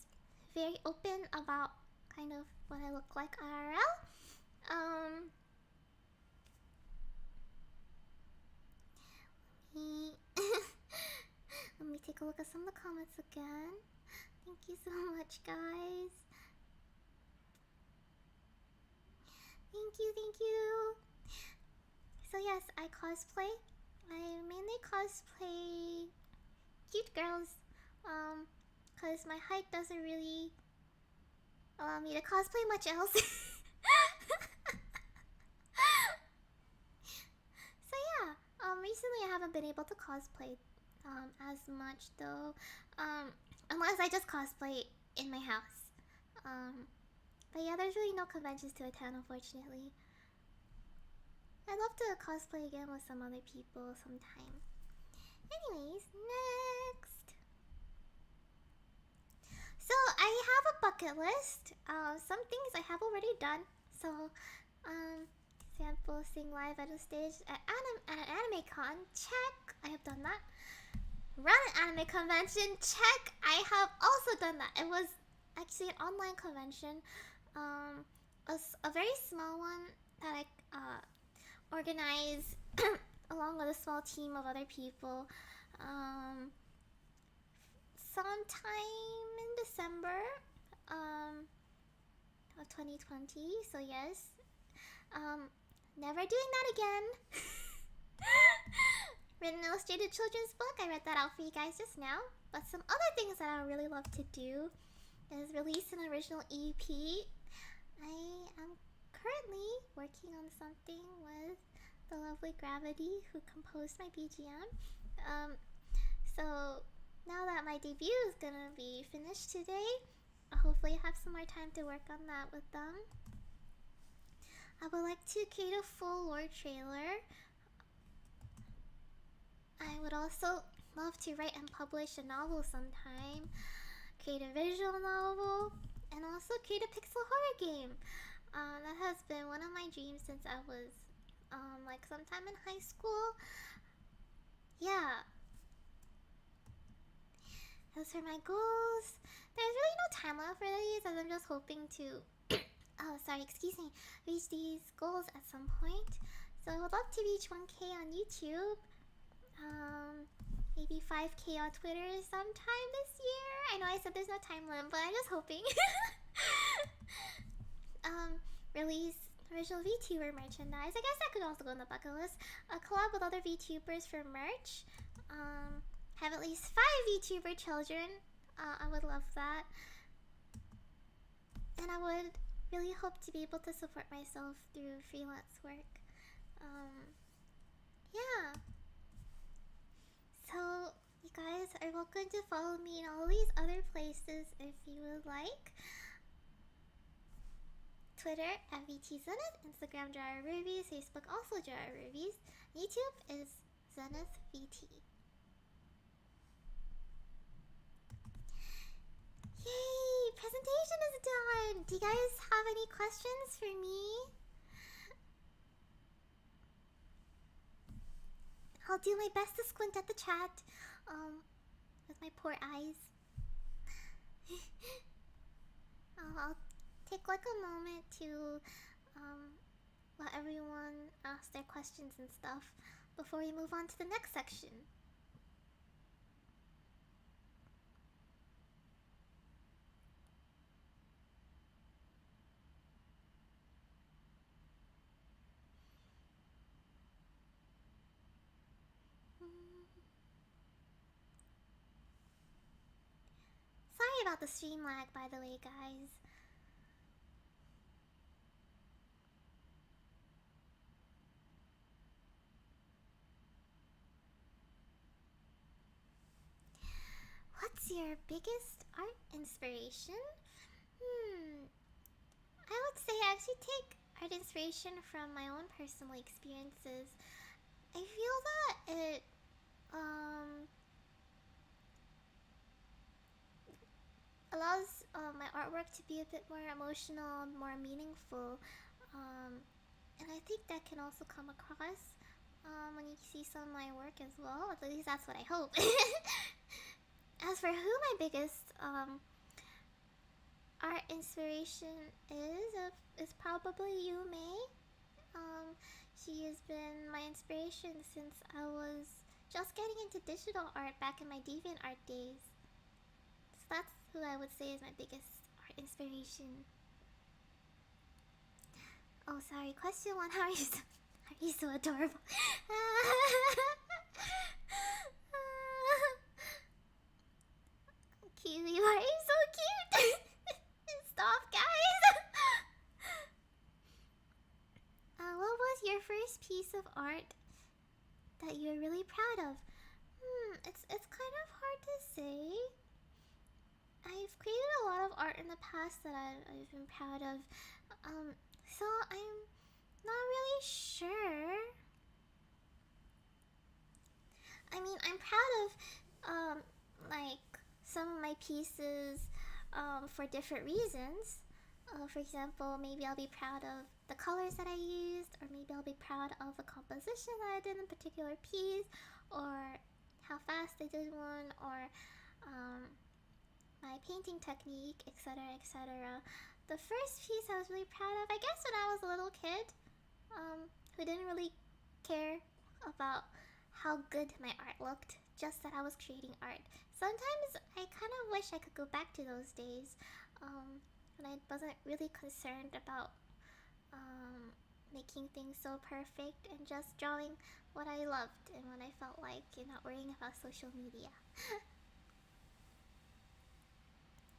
very open about kind of what I look like IRL. Let me take a look at some of the comments again. Thank you so much, guys. Thank you. So yes, I cosplay. I mainly cosplay cute girls, cause my height doesn't really allow me to cosplay much else. So yeah, recently I haven't been able to cosplay as much though, unless I just cosplay in my house. But yeah, there's really no conventions to attend, unfortunately. I'd love to cosplay again with some other people sometime. Anyways, next. So I have a bucket list. Some things I have already done. So, sample sing live at a stage at an anime con. Check. I have done that. Run an anime convention. Check. I have also done that. It was actually an online convention. A very small one that I organized along with a small team of other people. Sometime in December of 2020. So yes, never doing that again. Written illustrated children's book. I read that out for you guys just now. But some other things that I would really love to do is release an original EP. I am currently working on something with the lovely Gravity, who composed my BGM. So now that my debut is gonna be finished today, I'll hopefully have some more time to work on that with them. I would like to create a full lore trailer would also love to write and publish a novel sometime, create a visual novel, and also create a pixel horror game. That has been one of my dreams since I was like sometime in high school. Yeah, those are my goals. There's really no timeline for these, as I'm just hoping to reach these goals at some point. So I would love to reach 1K on YouTube. Maybe 5K on Twitter sometime this year. I know I said there's no time limit, but I'm just hoping. Release original VTuber merchandise. I guess that could also go on the bucket list. Collab with other VTubers for merch. Have at least 5 VTuber children. I would love that. And I would really hope to be able to support myself through freelance work. Yeah. So, you guys are welcome to follow me in all these other places if you would like. Twitter at VTZenith, Instagram JaraRubies, Facebook also JaraRubies, YouTube is ZenithVT. Yay! Presentation is done! Do you guys have any questions for me? I'll do my best to squint at the chat, with my poor eyes. I'll take like a moment to, let everyone ask their questions and stuff before we move on to the next section. Sorry about the stream lag, by the way, guys. What's your biggest art inspiration? I would say I actually take art inspiration from my own personal experiences. I feel that it allows my artwork to be a bit more emotional, more meaningful, and I think that can also come across when you see some of my work as well. At least that's what I hope. As for who my biggest art inspiration is probably Yume. She has been my inspiration since I was just getting into digital art back in my DeviantArt days. So that's who I would say is my biggest art inspiration. Oh, sorry. Question 1: How are you so adorable? Kiwi, why are you so cute? Stop, guys. What was your first piece of art that you're really proud of? It's kind of hard to say. I've created a lot of art in the past that I've been proud of. So I'm not really sure. I mean, I'm proud of like some of my pieces for different reasons. For example, maybe I'll be proud of the colors that I used, or maybe I'll be proud of the composition that I did in a particular piece, or how fast I did one, or my painting technique, etc., etc. The first piece I was really proud of, I guess when I was a little kid, who didn't really care about how good my art looked, just that I was creating art. Sometimes I kind of wish I could go back to those days, when I wasn't really concerned about making things so perfect and just drawing what I loved and what I felt like, and not worrying about social media.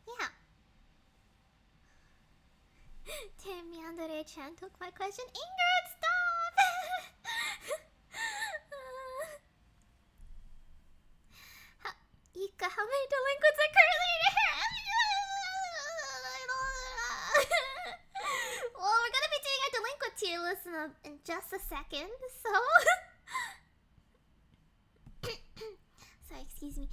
Yeah. Damn, Meandere-chan took my question. Ingrid, stop! Ika, how many delinquents are currently in here? Well, we're gonna be doing a delinquent tier list in just a second, so... excuse me.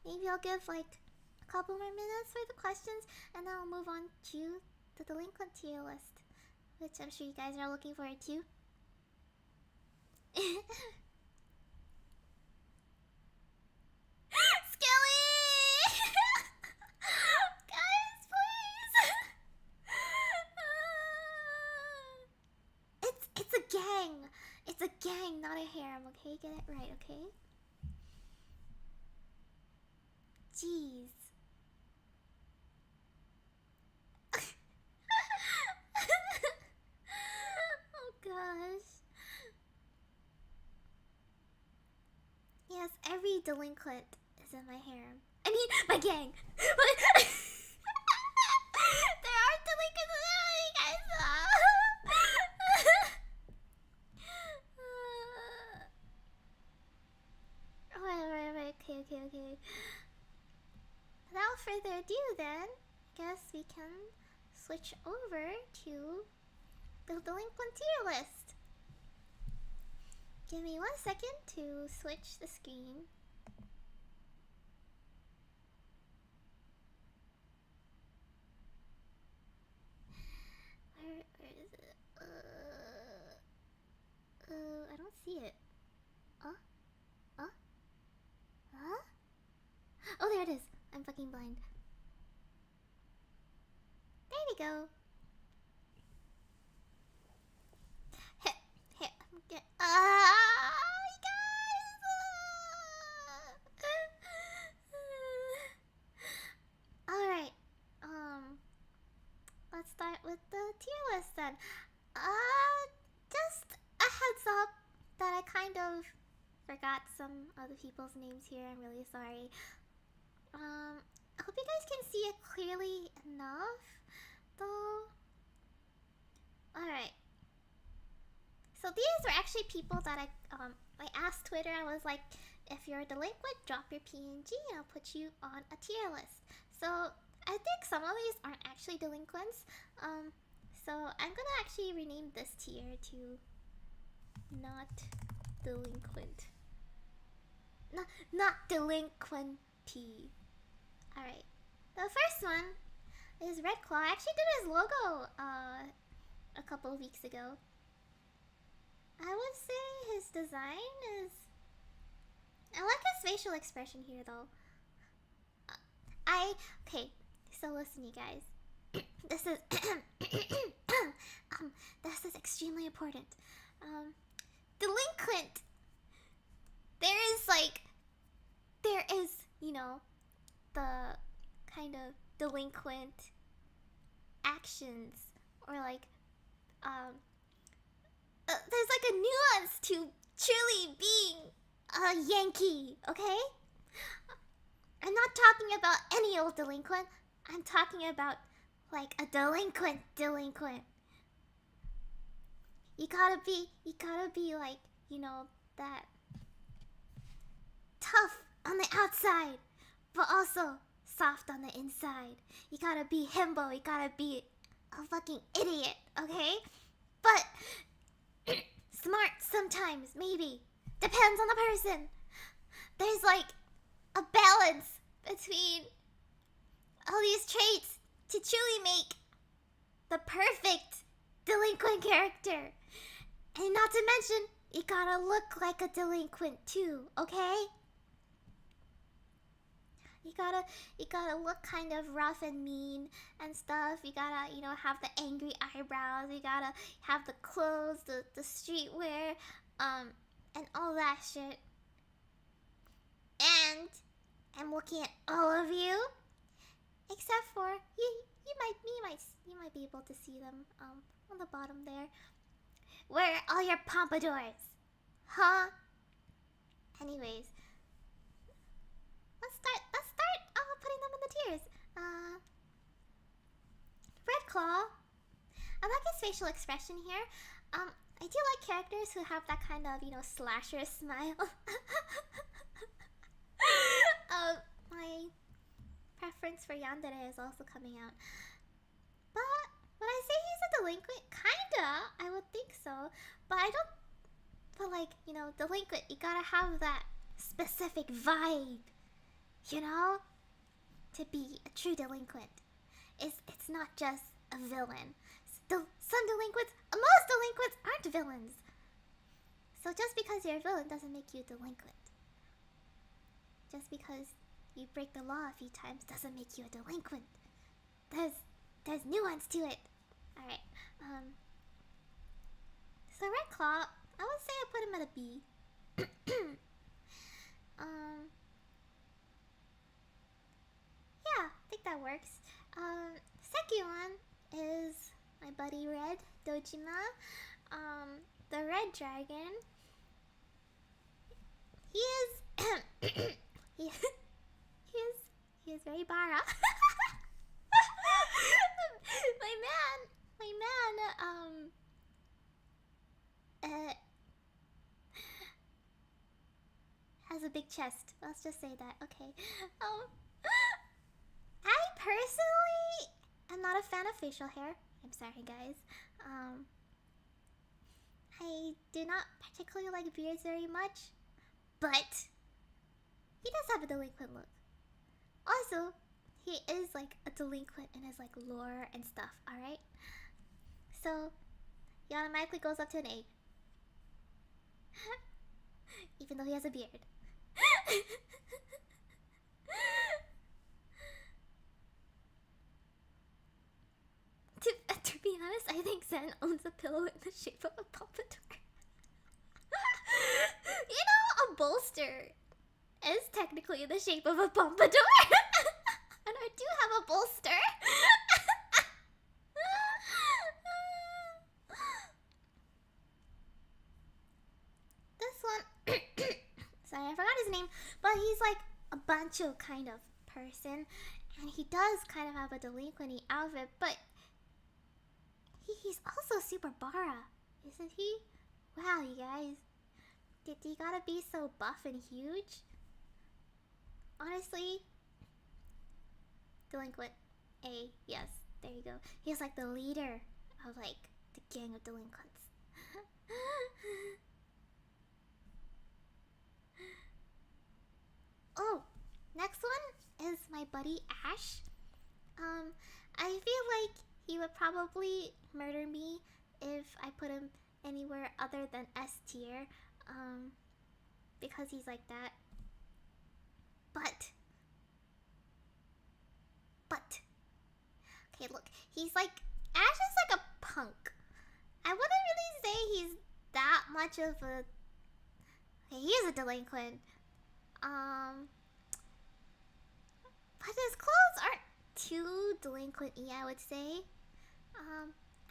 Maybe I'll give like a couple more minutes for the questions, and then I'll move on to the delinquent tier list, which I'm sure you guys are looking forward to. Skelly! Guys, please! It's a gang! It's a gang, not a harem, okay? Get it right, okay? Jeez. Oh gosh. Yes, every delinquent is in my harem. I mean, my gang. There are delinquents in there, you guys. Right. Okay. Without further ado, then, I guess we can switch over to the delinquent tier list. Give me 1 second to switch the screen. Where is it? I don't see it. Huh? Oh, there it is. I'm fucking blind. There we go. Here, you guys. Alright. Let's start with the tier list then. Just a heads up that I kind of forgot some other people's names here. I'm really sorry. I hope you guys can see it clearly enough, though. Alright. So these were actually people that I asked Twitter. I was like, if you're a delinquent, drop your PNG and I'll put you on a tier list. So I think some of these aren't actually delinquents. So I'm gonna actually rename this tier to not delinquent. Not delinquenty. Alright. The first one is Red Claw. I actually did his logo a couple of weeks ago. I would say his design is... I like his facial expression here though. Okay, so listen you guys. This is this is extremely important. Delinquent. There is, you know, the kind of delinquent actions, or like, there's like a nuance to truly being a Yankee, okay? I'm not talking about any old delinquent. I'm talking about like a delinquent. You gotta be like, you know, that tough on the outside, but also soft on the inside. You gotta be himbo, you gotta be a fucking idiot, okay? But smart sometimes, maybe. Depends on the person. There's like a balance between all these traits to truly make the perfect delinquent character. And not to mention, you gotta look like a delinquent too, okay? You gotta look kind of rough and mean and stuff. You gotta, you know, have the angry eyebrows. You gotta have the clothes, the streetwear, and all that shit. And I'm looking at all of you, except for you might be able to see them on the bottom there. Where are all your pompadours? Huh? Anyways, let's start putting them in the tiers. Red Claw. I like his facial expression here. I do like characters who have that kind of, you know, slasher smile. My preference for yandere is also coming out. But would I say he's a delinquent? Kinda, I would think so. But I don't. But like, you know, delinquent, you gotta have that specific vibe, you know? To be a true delinquent. It's not just a villain. Some delinquents, most delinquents aren't villains. So just because you're a villain doesn't make you a delinquent. Just because you break the law a few times doesn't make you a delinquent. There's nuance to it. Alright, so Red Claw, I would say I put him at a B. Yeah, I think that works. Second one is my buddy Red, Dojima. The Red Dragon. He is he is very bara. my man, has a big chest. Let's just say that. Okay. I personally am not a fan of facial hair. I'm sorry, guys. I do not particularly like beards very much, but he does have a delinquent look. Also, he is like a delinquent in his like lore and stuff. All right. So he automatically goes up to an A, even though he has a beard. To be honest, I think Zen owns a pillow in the shape of a pompadour. You know, a bolster is technically the shape of a pompadour. And I do have a bolster. This one, sorry, I forgot his name, but he's like a bancho kind of person, and he does kind of have a delinquent-y outfit, but he's also super bara, isn't he? Wow, you guys, did he gotta be so buff and huge? Honestly, delinquent A, yes, there you go. He's like the leader of like the gang of delinquents. Oh, next one is my buddy Ash. I feel like he would probably murder me if I put him anywhere other than S tier, because he's like that. But, okay, look, he's like, Ash is like a punk. I wouldn't really say he's that much of a, okay, he is a delinquent, but his clothes aren't too delinquent-y, I would say.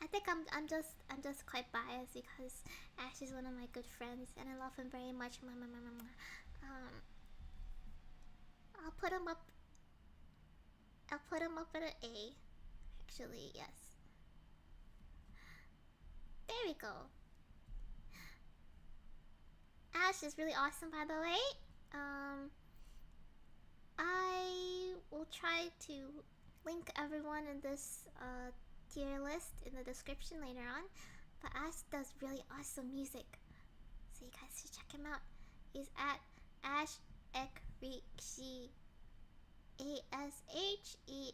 I think I'm just quite biased because Ash is one of my good friends and I love him very much. I'll put him up at an A. Actually, yes. There we go. Ash is really awesome, by the way. I will try to link everyone in this tier list in the description later on. But Ash does really awesome music, so you guys should check him out. He's at Ash Ekrishi, ASHEXRIXI,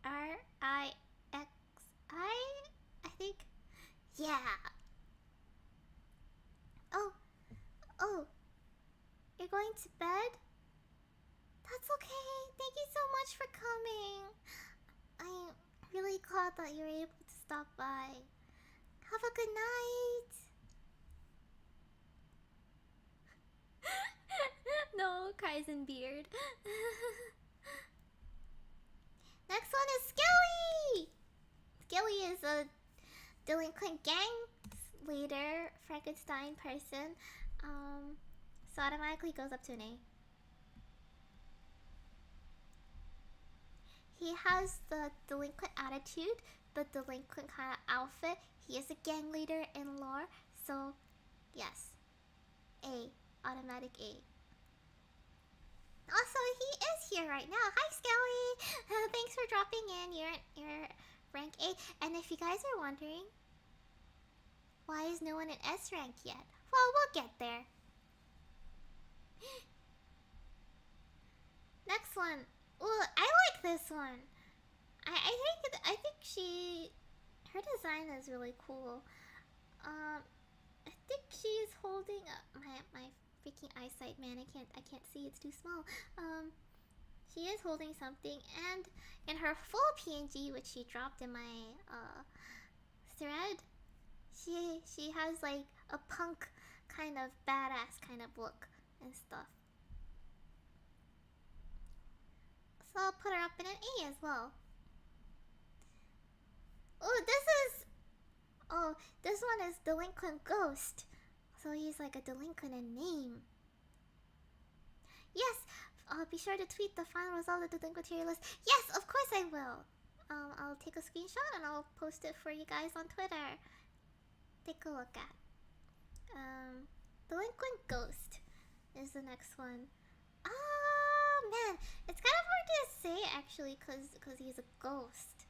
I think. Yeah. Oh, you're going to bed? That's okay. Thank you so much for coming. I'm really glad that you were able to stop by. Have a good night. No, cries and beard. Next one is Skelly. Skelly is a delinquent gang leader, Frankenstein person. So automatically goes up to an A. He has the delinquent attitude, the delinquent kind of outfit. He is a gang leader in lore, so yes, A, automatic A. Also, he is here right now. Hi, Skelly. Thanks for dropping in. You're rank A. And if you guys are wondering, why is no one in S rank yet? Well, we'll get there. this one. I think her design is really cool. I think she's holding my freaking eyesight, man. I can't see. It's too small. She is holding something, and in her full PNG, which she dropped in my thread, she has like a punk kind of badass kind of look and stuff. So I'll put her up in an A as well. Oh, this one is Delinquent Ghost. So he's like a delinquent in name. Yes, be sure to tweet the final result of the delinquent tier list. Yes, of course I will. I'll take a screenshot and I'll post it for you guys on Twitter. Take a look at. Delinquent Ghost is the next one. Oh man, it's kind of hard to say actually, cause he's a ghost.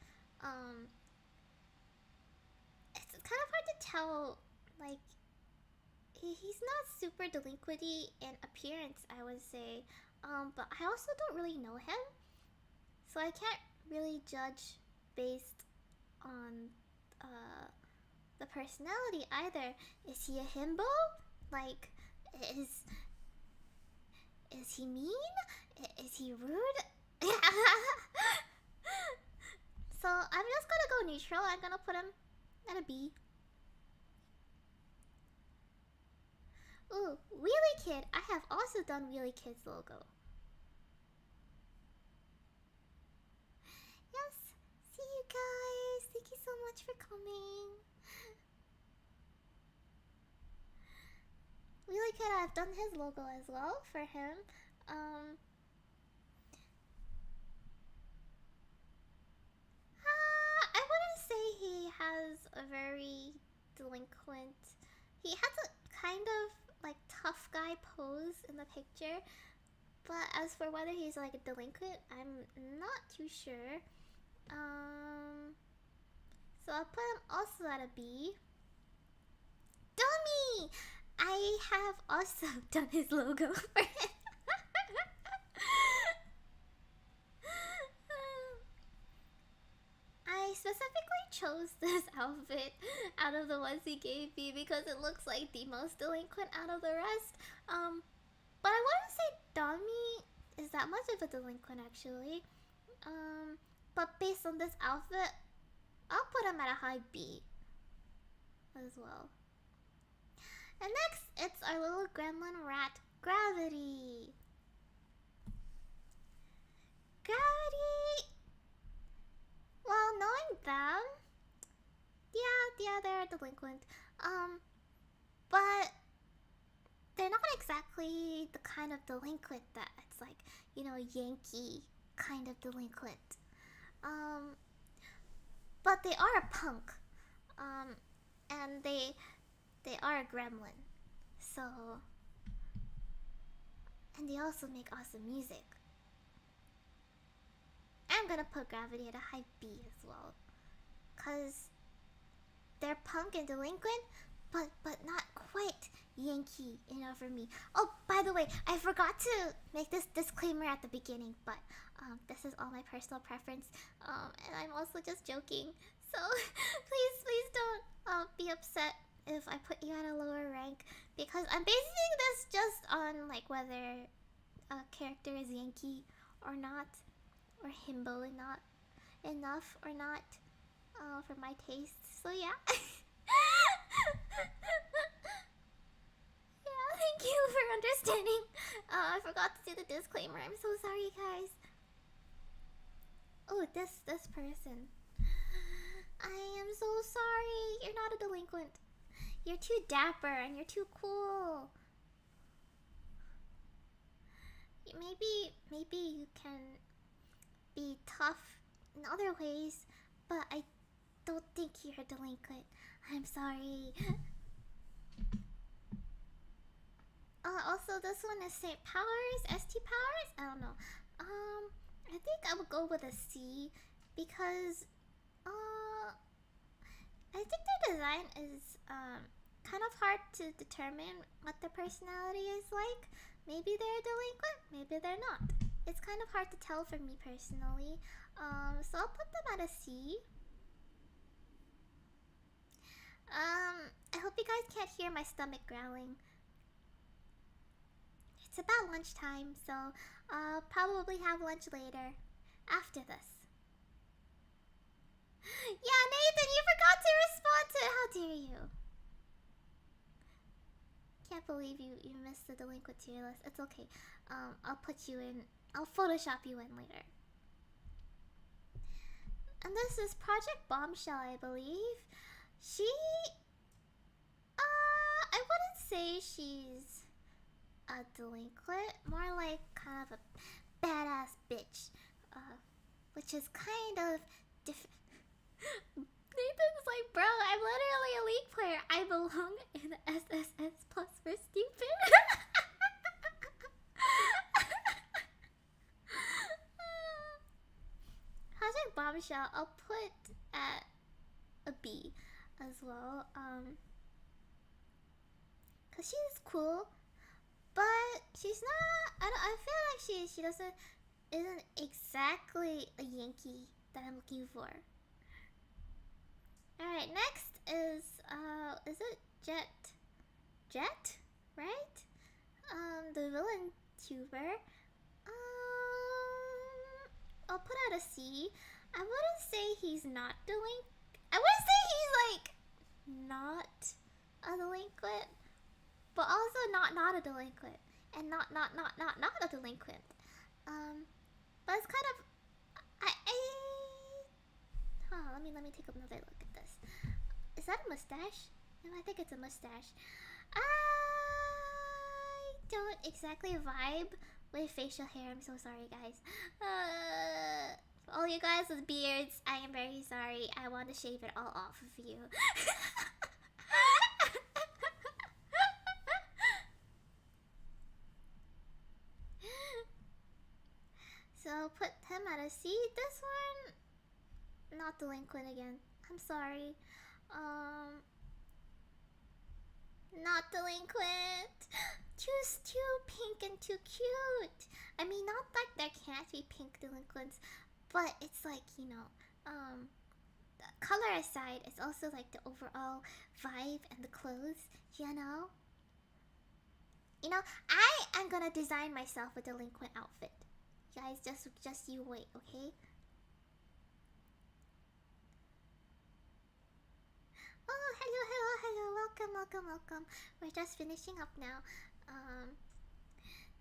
It's kind of hard to tell. Like, he's not super delinquenty in appearance, I would say. But I also don't really know him, so I can't really judge based on the personality either. Is he a himbo? Like, is he mean? Is he rude? So I'm just gonna go neutral. I'm gonna put him at a B. Ooh, Wheelie Kid. I have also done Wheelie Kid's logo. Yes. See you guys. Thank you so much for coming. Wheelie Kid, I've done his logo as well for him. I wouldn't say he has a very delinquent. He has a kind of like tough guy pose in the picture, but as for whether he's like a delinquent, I'm not too sure. So I'll put him also at a B. Dummy! I have also done his logo for him. I specifically chose this outfit out of the ones he gave me because it looks like the most delinquent out of the rest. But I wouldn't say Dami is that much of a delinquent actually. But based on this outfit, I'll put him at a high B as well. And next, it's our little gremlin rat, Gravity. Gravity. Well, knowing them, yeah, they're delinquent. But they're not exactly the kind of delinquent that it's like, you know, Yankee kind of delinquent. But they are a punk. And they are a gremlin. So, and they also make awesome music. I'm gonna put Gravity at a high B as well, cause they're punk and delinquent, but not quite Yankee enough for me. Oh, by the way, I forgot to make this disclaimer at the beginning, but this is all my personal preference, and I'm also just joking. So please don't be upset if I put you at a lower rank, because I'm basing this just on like whether a character is Yankee or not, or himbo and not enough or not, for my tastes. So yeah. Yeah, thank you for understanding. I forgot to do the disclaimer. I'm so sorry, guys. Oh, this person. I am so sorry. You're not a delinquent. You're too dapper and you're too cool. Maybe you can be tough in other ways, but I don't think you're a delinquent. I'm sorry. Also, this one is St. Powers, ST Powers? I don't know. I think I would go with a C because, I think their design is, kind of hard to determine what their personality is like. Maybe they're delinquent, maybe they're not. it's kind of hard to tell for me personally. So I'll put them at a C. I hope you guys can't hear my stomach growling. It's about lunchtime, so I'll probably have lunch later, after this. Yeah, Nathan, you forgot to respond to it. How dare you? Can't believe you missed the delinquent tier list. It's okay. I'll put you in. I'll Photoshop you in later. And this is Project Bombshell, I believe. She... I wouldn't say she's a delinquent. More like kind of a badass bitch. Which is kind of different. Nathan's like, bro, I'm literally a League player. I belong in the SSS plus for stupid. Project Bombshell, I'll put at a B as well. Cause she's cool, but she's not. I feel like she isn't exactly a Yankee that I'm looking for. Alright, next is it Jet? Right? The villain tuber. I'll put out a C. I wouldn't say he's not delinquent. I wouldn't say he's like not a delinquent, but also not a delinquent, and not a delinquent. But it's kind of let me take another look at this. Is that a mustache? No, I think it's a mustache. I don't exactly vibe with facial hair. I'm so sorry, guys. For all you guys with beards, I am very sorry. I want to shave it all off of you. So put him at a C. This one, not delinquent again. I'm sorry. Not delinquent. Too pink and too cute. I mean, not like there can't be pink delinquents, but it's like, you know, the color aside, it's also like the overall vibe and the clothes, you know? You know, I am gonna design myself a delinquent outfit. You guys, just you wait, okay? Oh, hello, welcome. We're just finishing up now.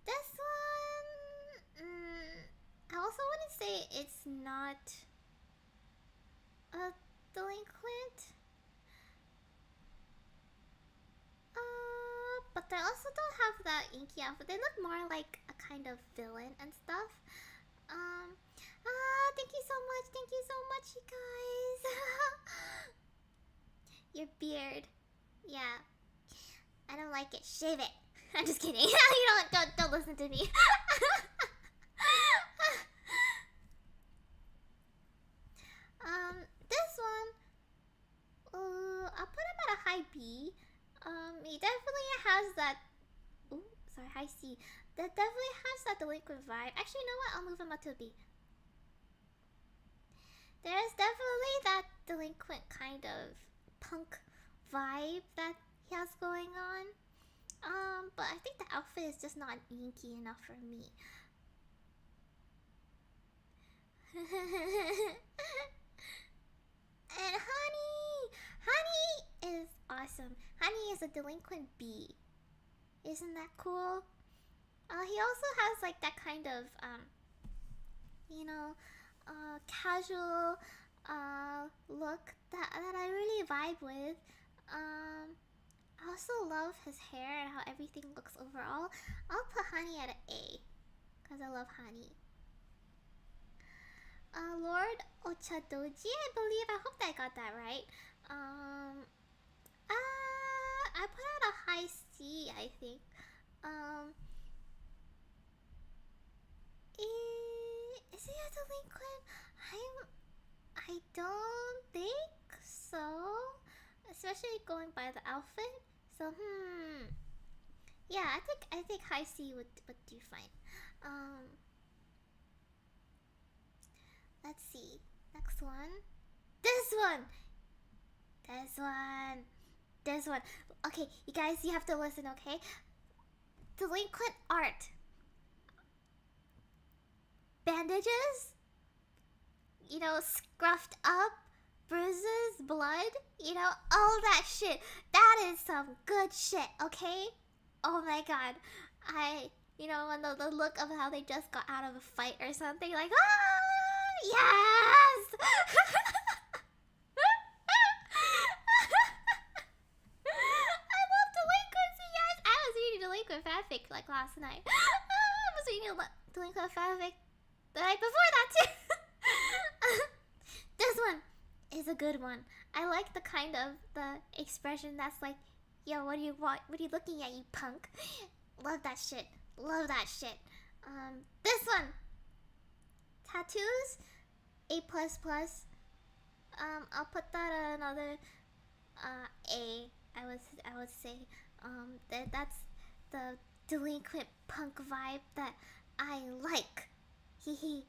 This one, I also wouldn't say it's not a delinquent. But they also don't have that inky outfit. They look more like a kind of villain and stuff. Thank you so much, you guys. Your beard, yeah, I don't like it. Shave it. I'm just kidding. You don't listen to me. This one, I'll put him at a high B. He definitely has that. Ooh, sorry, high C. That definitely has that delinquent vibe. Actually, you know what? I'll move him up to a B. There's definitely that delinquent kind of punk vibe that he has going on. But I think the outfit is just not inky enough for me. And Honey is awesome. Honey is a delinquent B. Isn't that cool? He also has like that kind of you know, casual look that I really vibe with. I also love his hair and how everything looks overall. I'll put Honey at an A, because I love Honey. Lord Ochadoji, I believe. I hope that I got that right. I put out a high C, I think. Is he a delinquent? I don't think so. Especially going by the outfit. So, yeah, I think high C would do fine. Let's see. Next one. This one. This one. This one. Okay, you guys, you have to listen, okay? Delinquent art. Bandages. You know, scruffed up. Bruises, blood. You know, all that shit. That is some good shit, okay? Oh my god. You know, when the look of how they just got out of a fight or something, like, ah, yes! I love delinquency, yes! I was reading delinquent fanfic like last night. I was reading delinquent fanfic the night before that too. This one is a good one. I like the kind of the expression that's like, yo, what do you want? What are you looking at, you punk? Love that shit. Love that shit. This one. Tattoos. A++. I'll put that at another A. I would say. That's the delinquent punk vibe that I like. Hehe.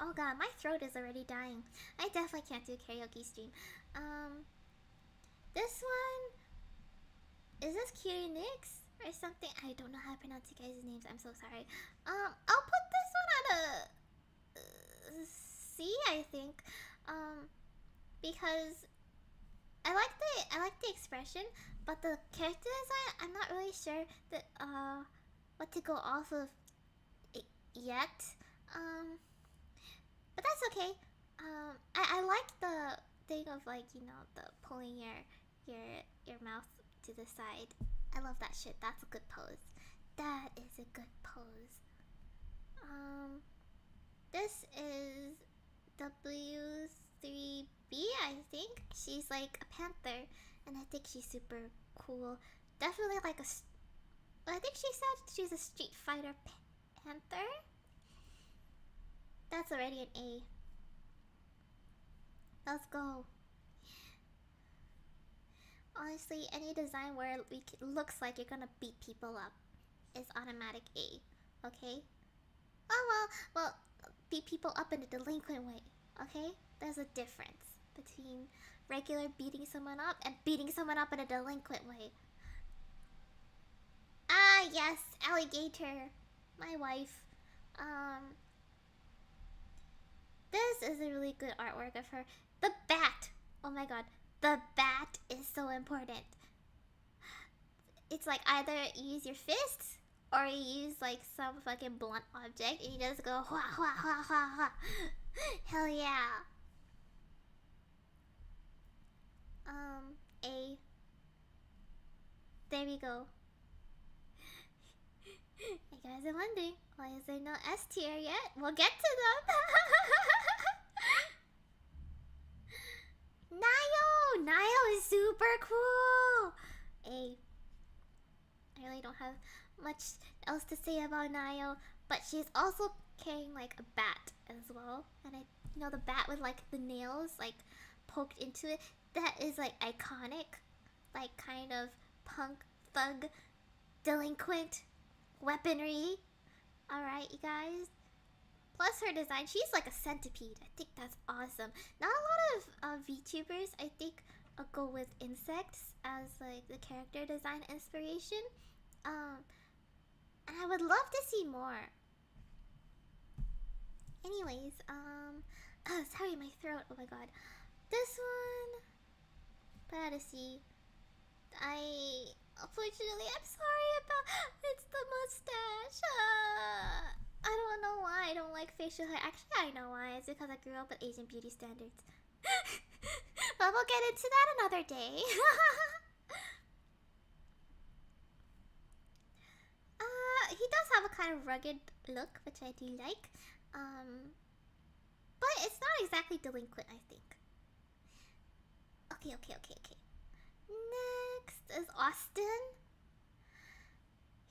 Oh god, my throat is already dying. I definitely can't do karaoke stream. This one. Is this Cutie Nix or something? I don't know how to pronounce you guys' names. I'm so sorry. I'll put this one at a C, I think. Because I like the expression, but the character design, I'm not really sure that what to go off of yet. But that's okay. I like the thing of, like, you know, the pulling your mouth to the side. I love that shit. That's a good pose. That is a good pose. This is W3B, I think. She's like a panther, and I think she's super cool. Definitely like I think she said she's a Street Fighter panther. That's already an A. Let's go. Honestly, any design where it looks like you're gonna beat people up is automatic A. Okay? Oh well, beat people up in a delinquent way. Okay? There's a difference between regular beating someone up and beating someone up in a delinquent way. Ah, yes, alligator. My wife. This is a really good artwork of her. The bat. Oh my god. The bat is so important. It's like either you use your fists or you use like some fucking blunt object and you just go hua hua hua hua hua. Hell yeah. A. There we go. You guys are wondering, why is there no S tier yet? We'll get to them. Nayo is super cool. A. I really don't have much else to say about Nayo, but she's also carrying like a bat as well, and you know, the bat with like the nails like poked into it. That is like iconic, like kind of punk thug delinquent weaponry. All right, you guys. Plus her design, she's like a centipede. I think that's awesome. Not a lot of VTubers, I think, go with insects as like the character design inspiration. And I would love to see more. Anyways, oh, sorry, my throat. Oh my god. This one, put out a C. Unfortunately, I'm sorry about. It's the mustache. I don't know why I don't like facial hair. Actually, I know why. It's because I grew up with Asian beauty standards. But we'll get into that another day. He does have a kind of rugged look, which I do like. But it's not exactly delinquent, I think. Okay. Next is Austin.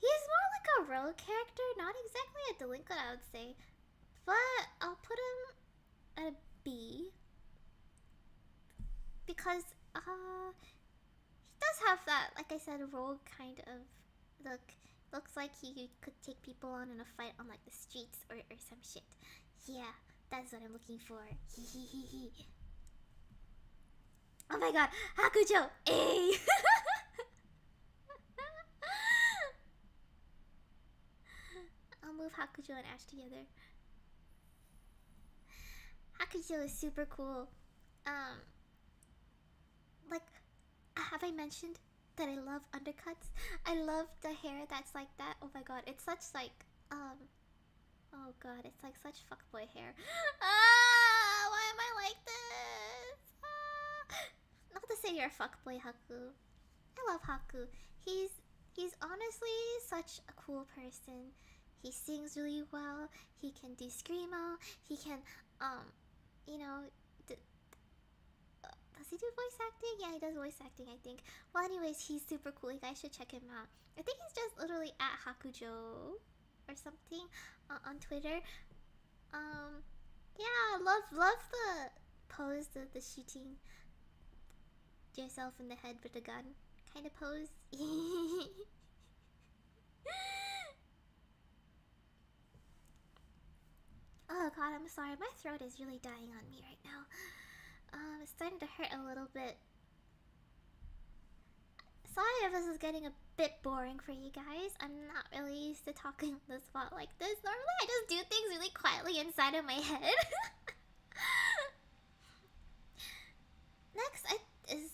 He's more like a rogue character, not exactly a delinquent, I would say. But I'll put him at a B. Because, he does have that, like I said, rogue kind of look. Looks like he could take people on in a fight on like the streets or some shit. Yeah, that's what I'm looking for. Hee. Oh my god, Hakujo! Ay! I'll move Hakujo and Ash together. Hakujo is super cool. Like, have I mentioned that I love undercuts? I love the hair that's like that. Oh my god, it's such like, oh god, it's like such fuckboy hair. Why am I like this? Not to say you're a fuckboy, Haku. I love Haku. He's honestly such a cool person. He sings really well. He can do screamo. He can, you know, does he do voice acting? Yeah, he does voice acting, I think. Well, anyways, he's super cool. You guys should check him out. I think he's just literally at Hakujo or something on Twitter. Yeah, love the pose, the shooting yourself in the head with a gun kind of pose. Oh god, I'm sorry. My throat is really dying on me right now. It's starting to hurt a little bit. Sorry if this is getting a bit boring for you guys. I'm not really used to talking on the spot like this. Normally I just do things really quietly inside of my head. Next, is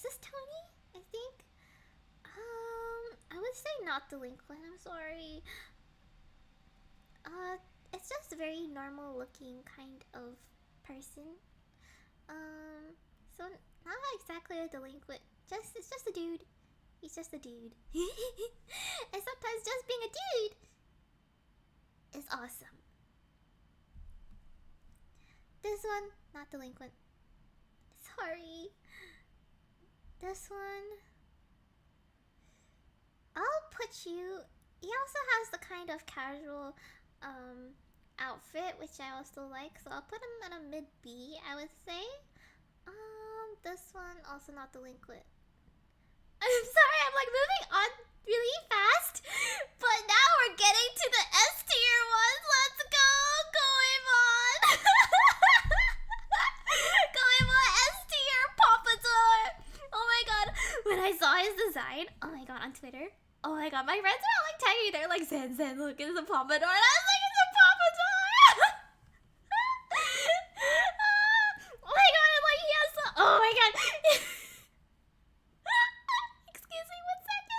this Tony? I think. I would say not delinquent. I'm sorry. It's just a very normal looking kind of person. So not exactly a delinquent. It's just a dude. He's just a dude. And sometimes just being a dude is awesome. This one, not delinquent. Sorry. This one, I'll put you. He also has the kind of casual outfit, which I also like, so I'll put him at a mid B, I would say. This one also not delinquent. I'm sorry, I'm like moving on really fast, but now we're getting to the S tier ones. Let's go, Goemon. Goemon S tier Pompadour. Oh my god, when I saw his design, oh my god, on Twitter, oh my god, my friends are all like tagging me. They're like, Zen, look, it's a Pompadour, and I was like, it's a Pompadour. Oh my god, and like he has the, oh my god. Excuse me 1 second.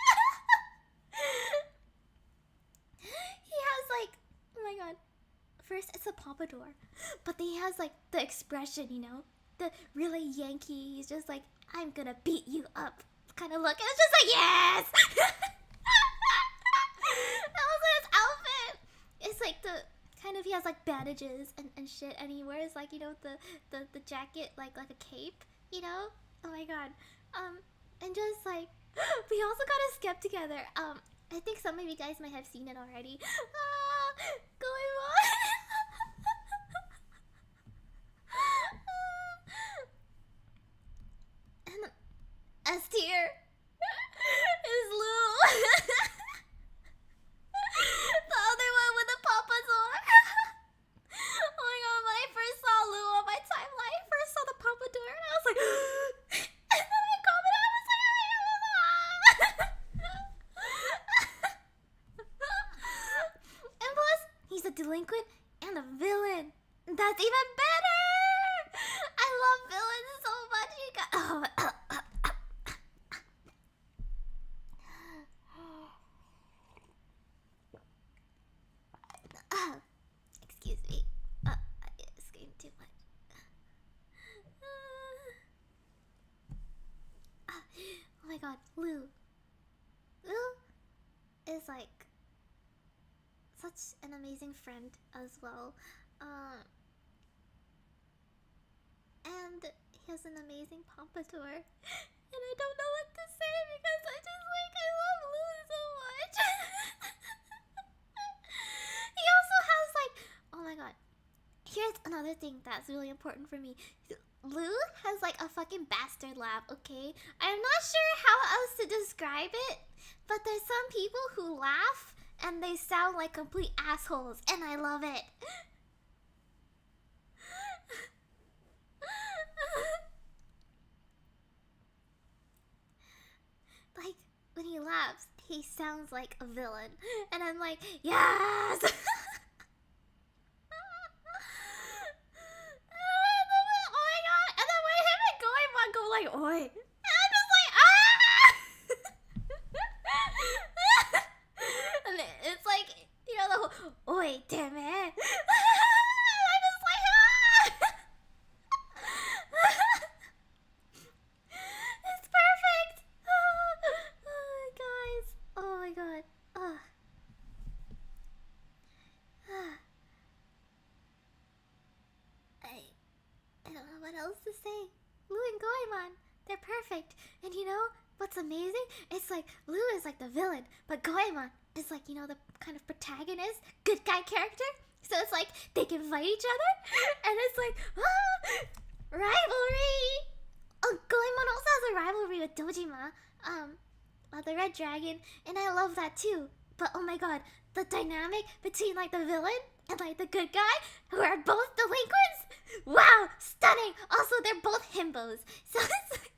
He has like, oh my god. First it's a pompadour, but then he has like the expression, you know, the really Yankee. He's just like, I'm gonna beat you up kind of look, and it's just like, yes. That was his outfit. It's like the kind of, he has like bandages and shit, and he wears like, you know, the jacket like a cape, you know. Oh my god. And just like, we also got a skep together. I think some of you guys might have seen it already. Going on. And S tier is Lou. The other one with the pompadour. Oh my god, when I first saw Lou on my timeline, I first saw the pompadour and I was like, and then I commented, I was like, and plus, he's a delinquent and a villain. That's even better. I love villains so much, you guys. Excuse me. It's getting too much. Oh my god, Lou. Lou is like such an amazing friend as well. And he has an amazing pompadour. And I don't know what to say because I love Lou so much. He also has like, oh my god. Here's another thing that's really important for me. Lou has like a fucking bastard laugh, okay? I'm not sure how else to describe it, but there's some people who laugh and they sound like complete assholes, and I love it. Like, when he laughs, he sounds like a villain, and I'm like, yes! Oh my god! And then when him and Goemon go like, oi! And I'm just like, ah! And it's like, you know, the whole, oi, damn it! And I'm just like, ah! It's perfect! Oh, guys. Oh my god. I don't know what else to say. Lou and Goemon, they're perfect. And you know what's amazing? It's like Lou is like the villain, but Goemon is like, you know, the kind of protagonist, good guy character. So it's like they can fight each other, and it's like, rivalry. Oh, Goemon also has a rivalry with Dojima, the Red Dragon, and I love that too. But oh my god, the dynamic between like the villain and like the good guy, who are both delinquents, wow, stunning. Also, they're both himbos, so it's like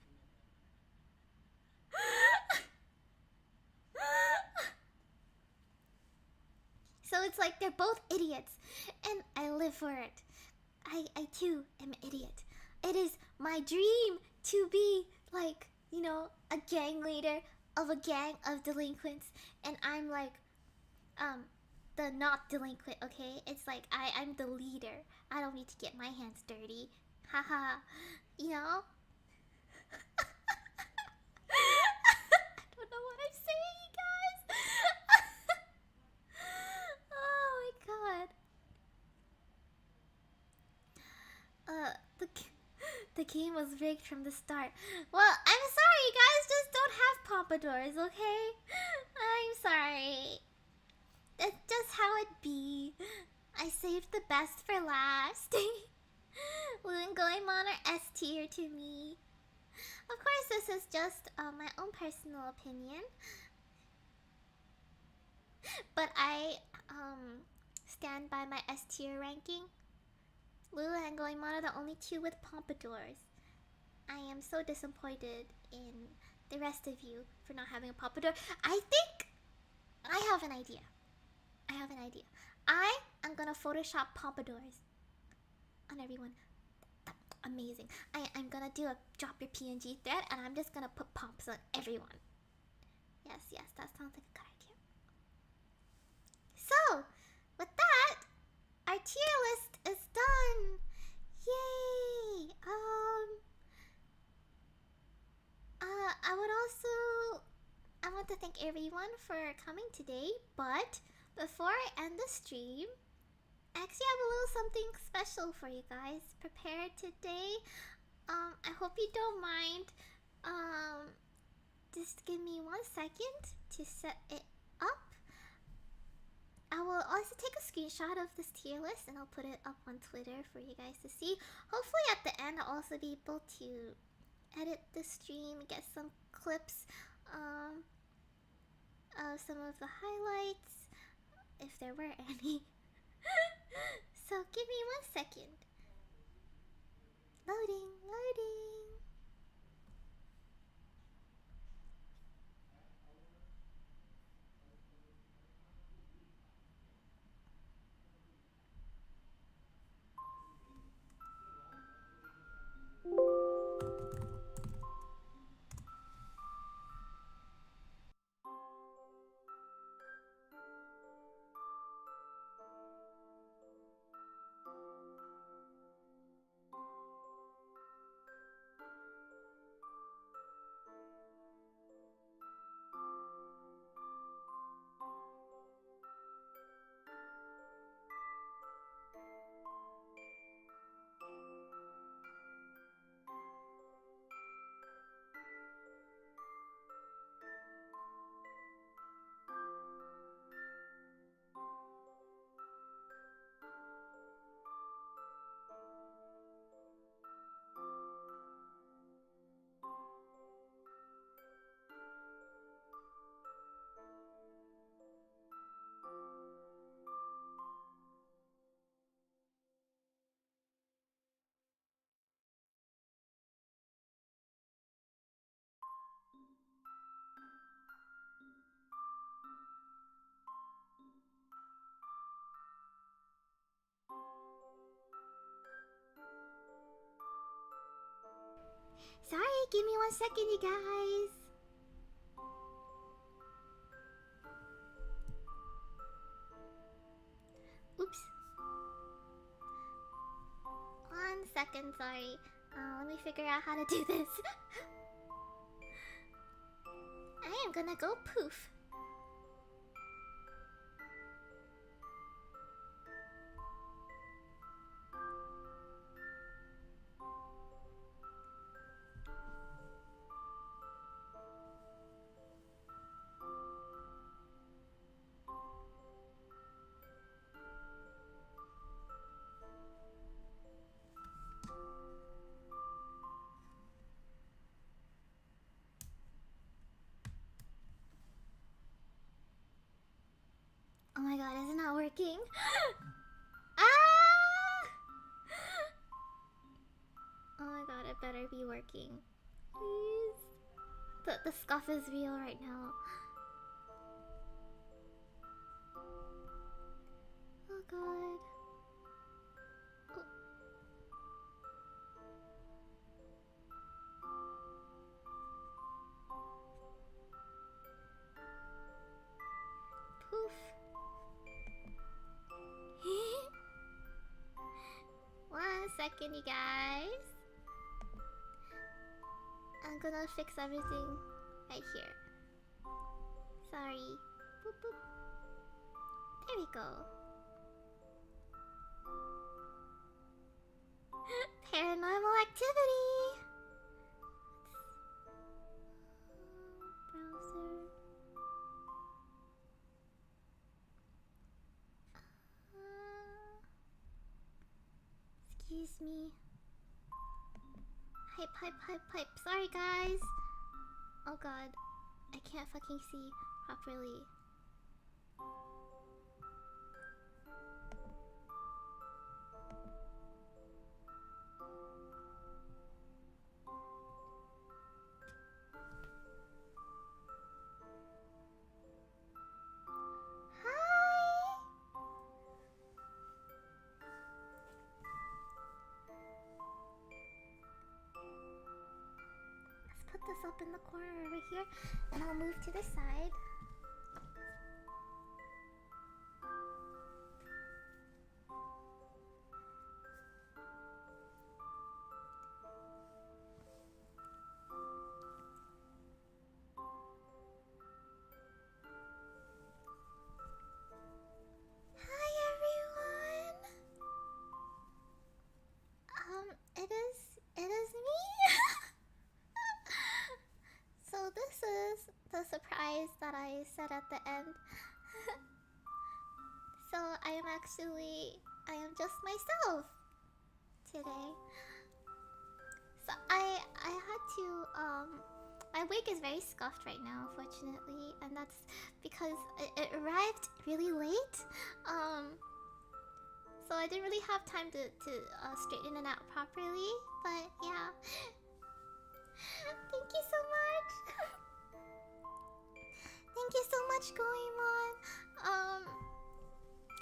so it's like they're both idiots, and I live for it. I too am an idiot. It is my dream to be like, you know, a gang leader of a gang of delinquents, and I'm like, the not delinquent, okay? It's like I'm the leader. I don't need to get my hands dirty. Haha. You know? I don't know what I'm saying, you guys. Oh my god. The game was rigged from the start. Well, I'm sorry, you guys just don't have pompadours, okay? I'm sorry. That's just how it be. I saved the best for last. Lou and Goemon are S tier to me. Of course, this is just my own personal opinion. But I stand by my S tier ranking. Lou and Goemon are the only two with pompadours. I am so disappointed in the rest of you for not having a pompadour. I think I have an idea. I am gonna Photoshop pompadours on everyone. Amazing. I'm gonna do a drop your PNG thread, and I'm just gonna put pomps on everyone. Yes, that sounds like a good idea. So, with that, our tier list is done. Yay! I want to thank everyone for coming today, but before I end the stream, I actually have a little something special for you guys prepared today. I hope you don't mind. Just give me 1 second to set it up. I will also take a screenshot of this tier list and I'll put it up on Twitter for you guys to see. Hopefully at the end I'll also be able to edit the stream, get some clips of some of the highlights, if there were any. So give me 1 second. Loading. give me 1 second, you guys. Oops. 1 second, sorry. Let me figure out how to do this. I am gonna go poof. Oh my god, is it not working? Ah! Oh my god, it better be working. Please. The scuff is real right now. Oh god. Oh. Poof. 1 second, you guys. I'm gonna fix everything right here. Sorry. Boop, boop. There we go. Paranormal activity. Browser. Excuse me. Hype. Sorry, guys. Oh god. I can't fucking see properly. Put this up in the corner over here, and I'll move to the side. Hi everyone. It is me. So this is the surprise that I said at the end. So I am just myself today. So I had to my wig is very scuffed right now, unfortunately, and that's because it arrived really late. So I didn't really have time to straighten it out properly, but yeah. Thank you so much. Thank you so much, Goemon.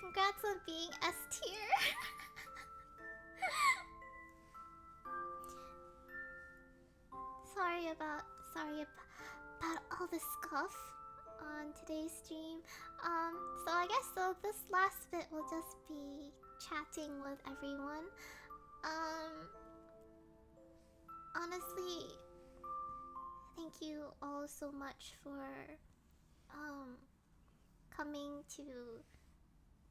Congrats on being S tier. Sorry about all the scuff on today's stream. So I guess this last bit will just be chatting with everyone. Honestly, thank you all so much for coming to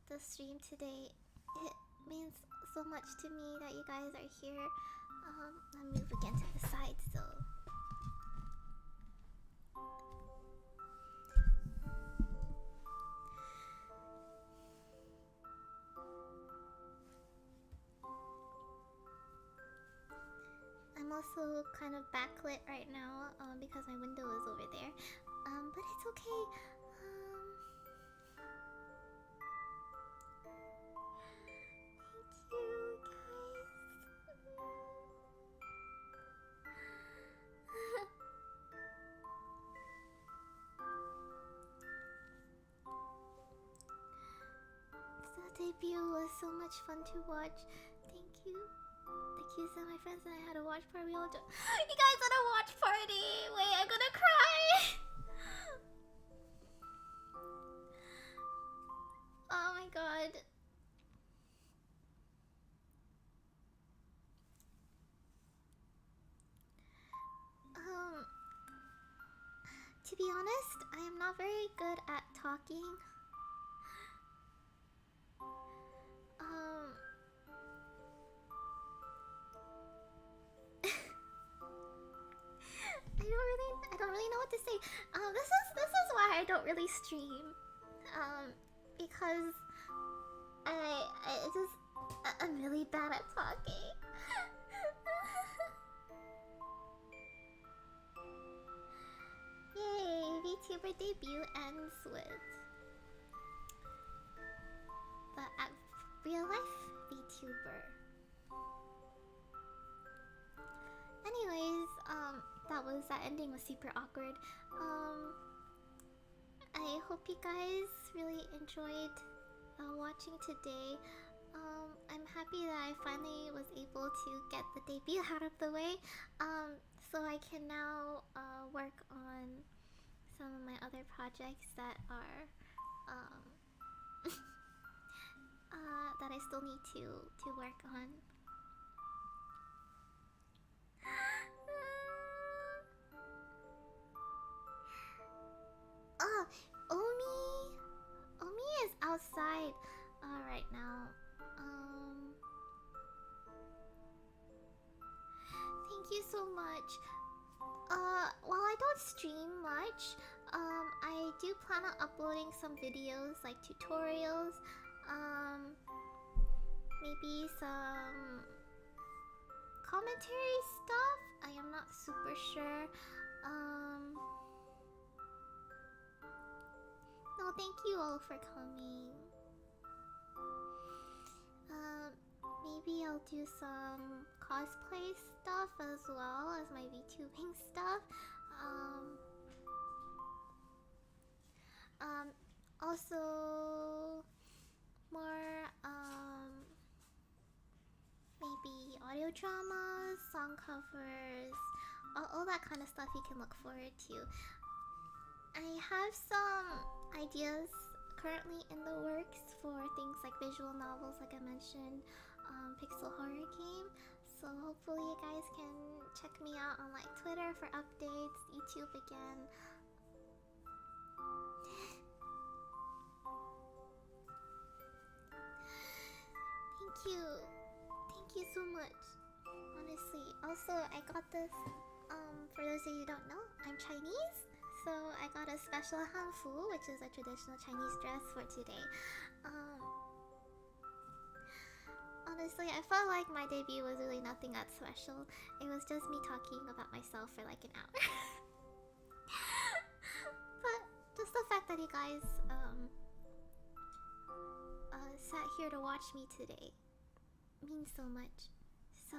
the stream today. It means so much to me that you guys are here. I'll move again to the side so I'm also kind of backlit right now because my window is over there. But it's okay. Thank you, guys. The debut was so much fun to watch. Thank you. The cues that my friends and I had a watch party. We all you guys had a watch party. Wait, I'm gonna cry. Oh my god. To be honest, I am not very good at talking. I don't really know what to say. This is why I don't really stream. Because I'm really bad at talking. Yay! VTuber debut ends with the real life VTuber. Anyways, that ending was super awkward. I hope you guys really enjoyed watching today. I'm happy that I finally was able to get the debut out of the way. So I can now work on some of my other projects that are that I still need to work on. Oh, Omi is outside right now. Thank you so much. While I don't stream much, I do plan on uploading some videos like tutorials, maybe some commentary stuff. I am not super sure. No, thank you all for coming. Maybe I'll do some cosplay stuff as well as my VTubing stuff. Also more maybe audio dramas, song covers, all that kind of stuff you can look forward to. I have some ideas currently in the works for things like visual novels, like I mentioned, pixel horror game. So hopefully you guys can check me out on like Twitter for updates, YouTube again. Thank you so much. Honestly. Also, I got this. For those of you who don't know, I'm Chinese. So I got a special hanfu, which is a traditional Chinese dress for today. Honestly, I felt like my debut was really nothing that special. It was just me talking about myself for like an hour. But just the fact that you guys sat here to watch me today means so much. So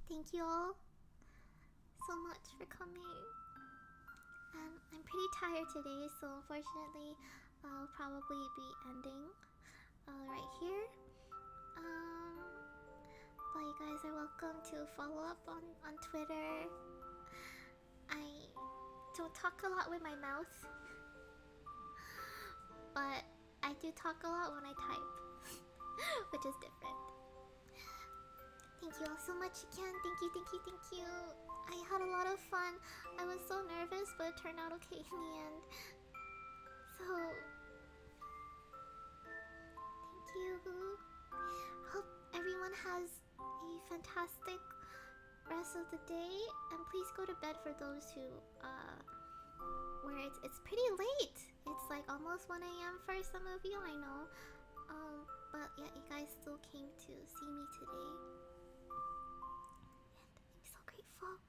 thank you all so much for coming. And I'm pretty tired today, so unfortunately I'll probably be ending right here. But you guys are welcome to follow up on Twitter. I don't talk a lot with my mouth, but I do talk a lot when I type, which is different. Thank you all so much again. Thank you. I had a lot of fun. I was so nervous, but it turned out okay in the end. So, thank you. Hope everyone has a fantastic rest of the day, and please go to bed for those who, where it's pretty late. It's like almost 1 a.m. for some of you, I know. But yeah, you guys still came to see me today. And I'm so grateful.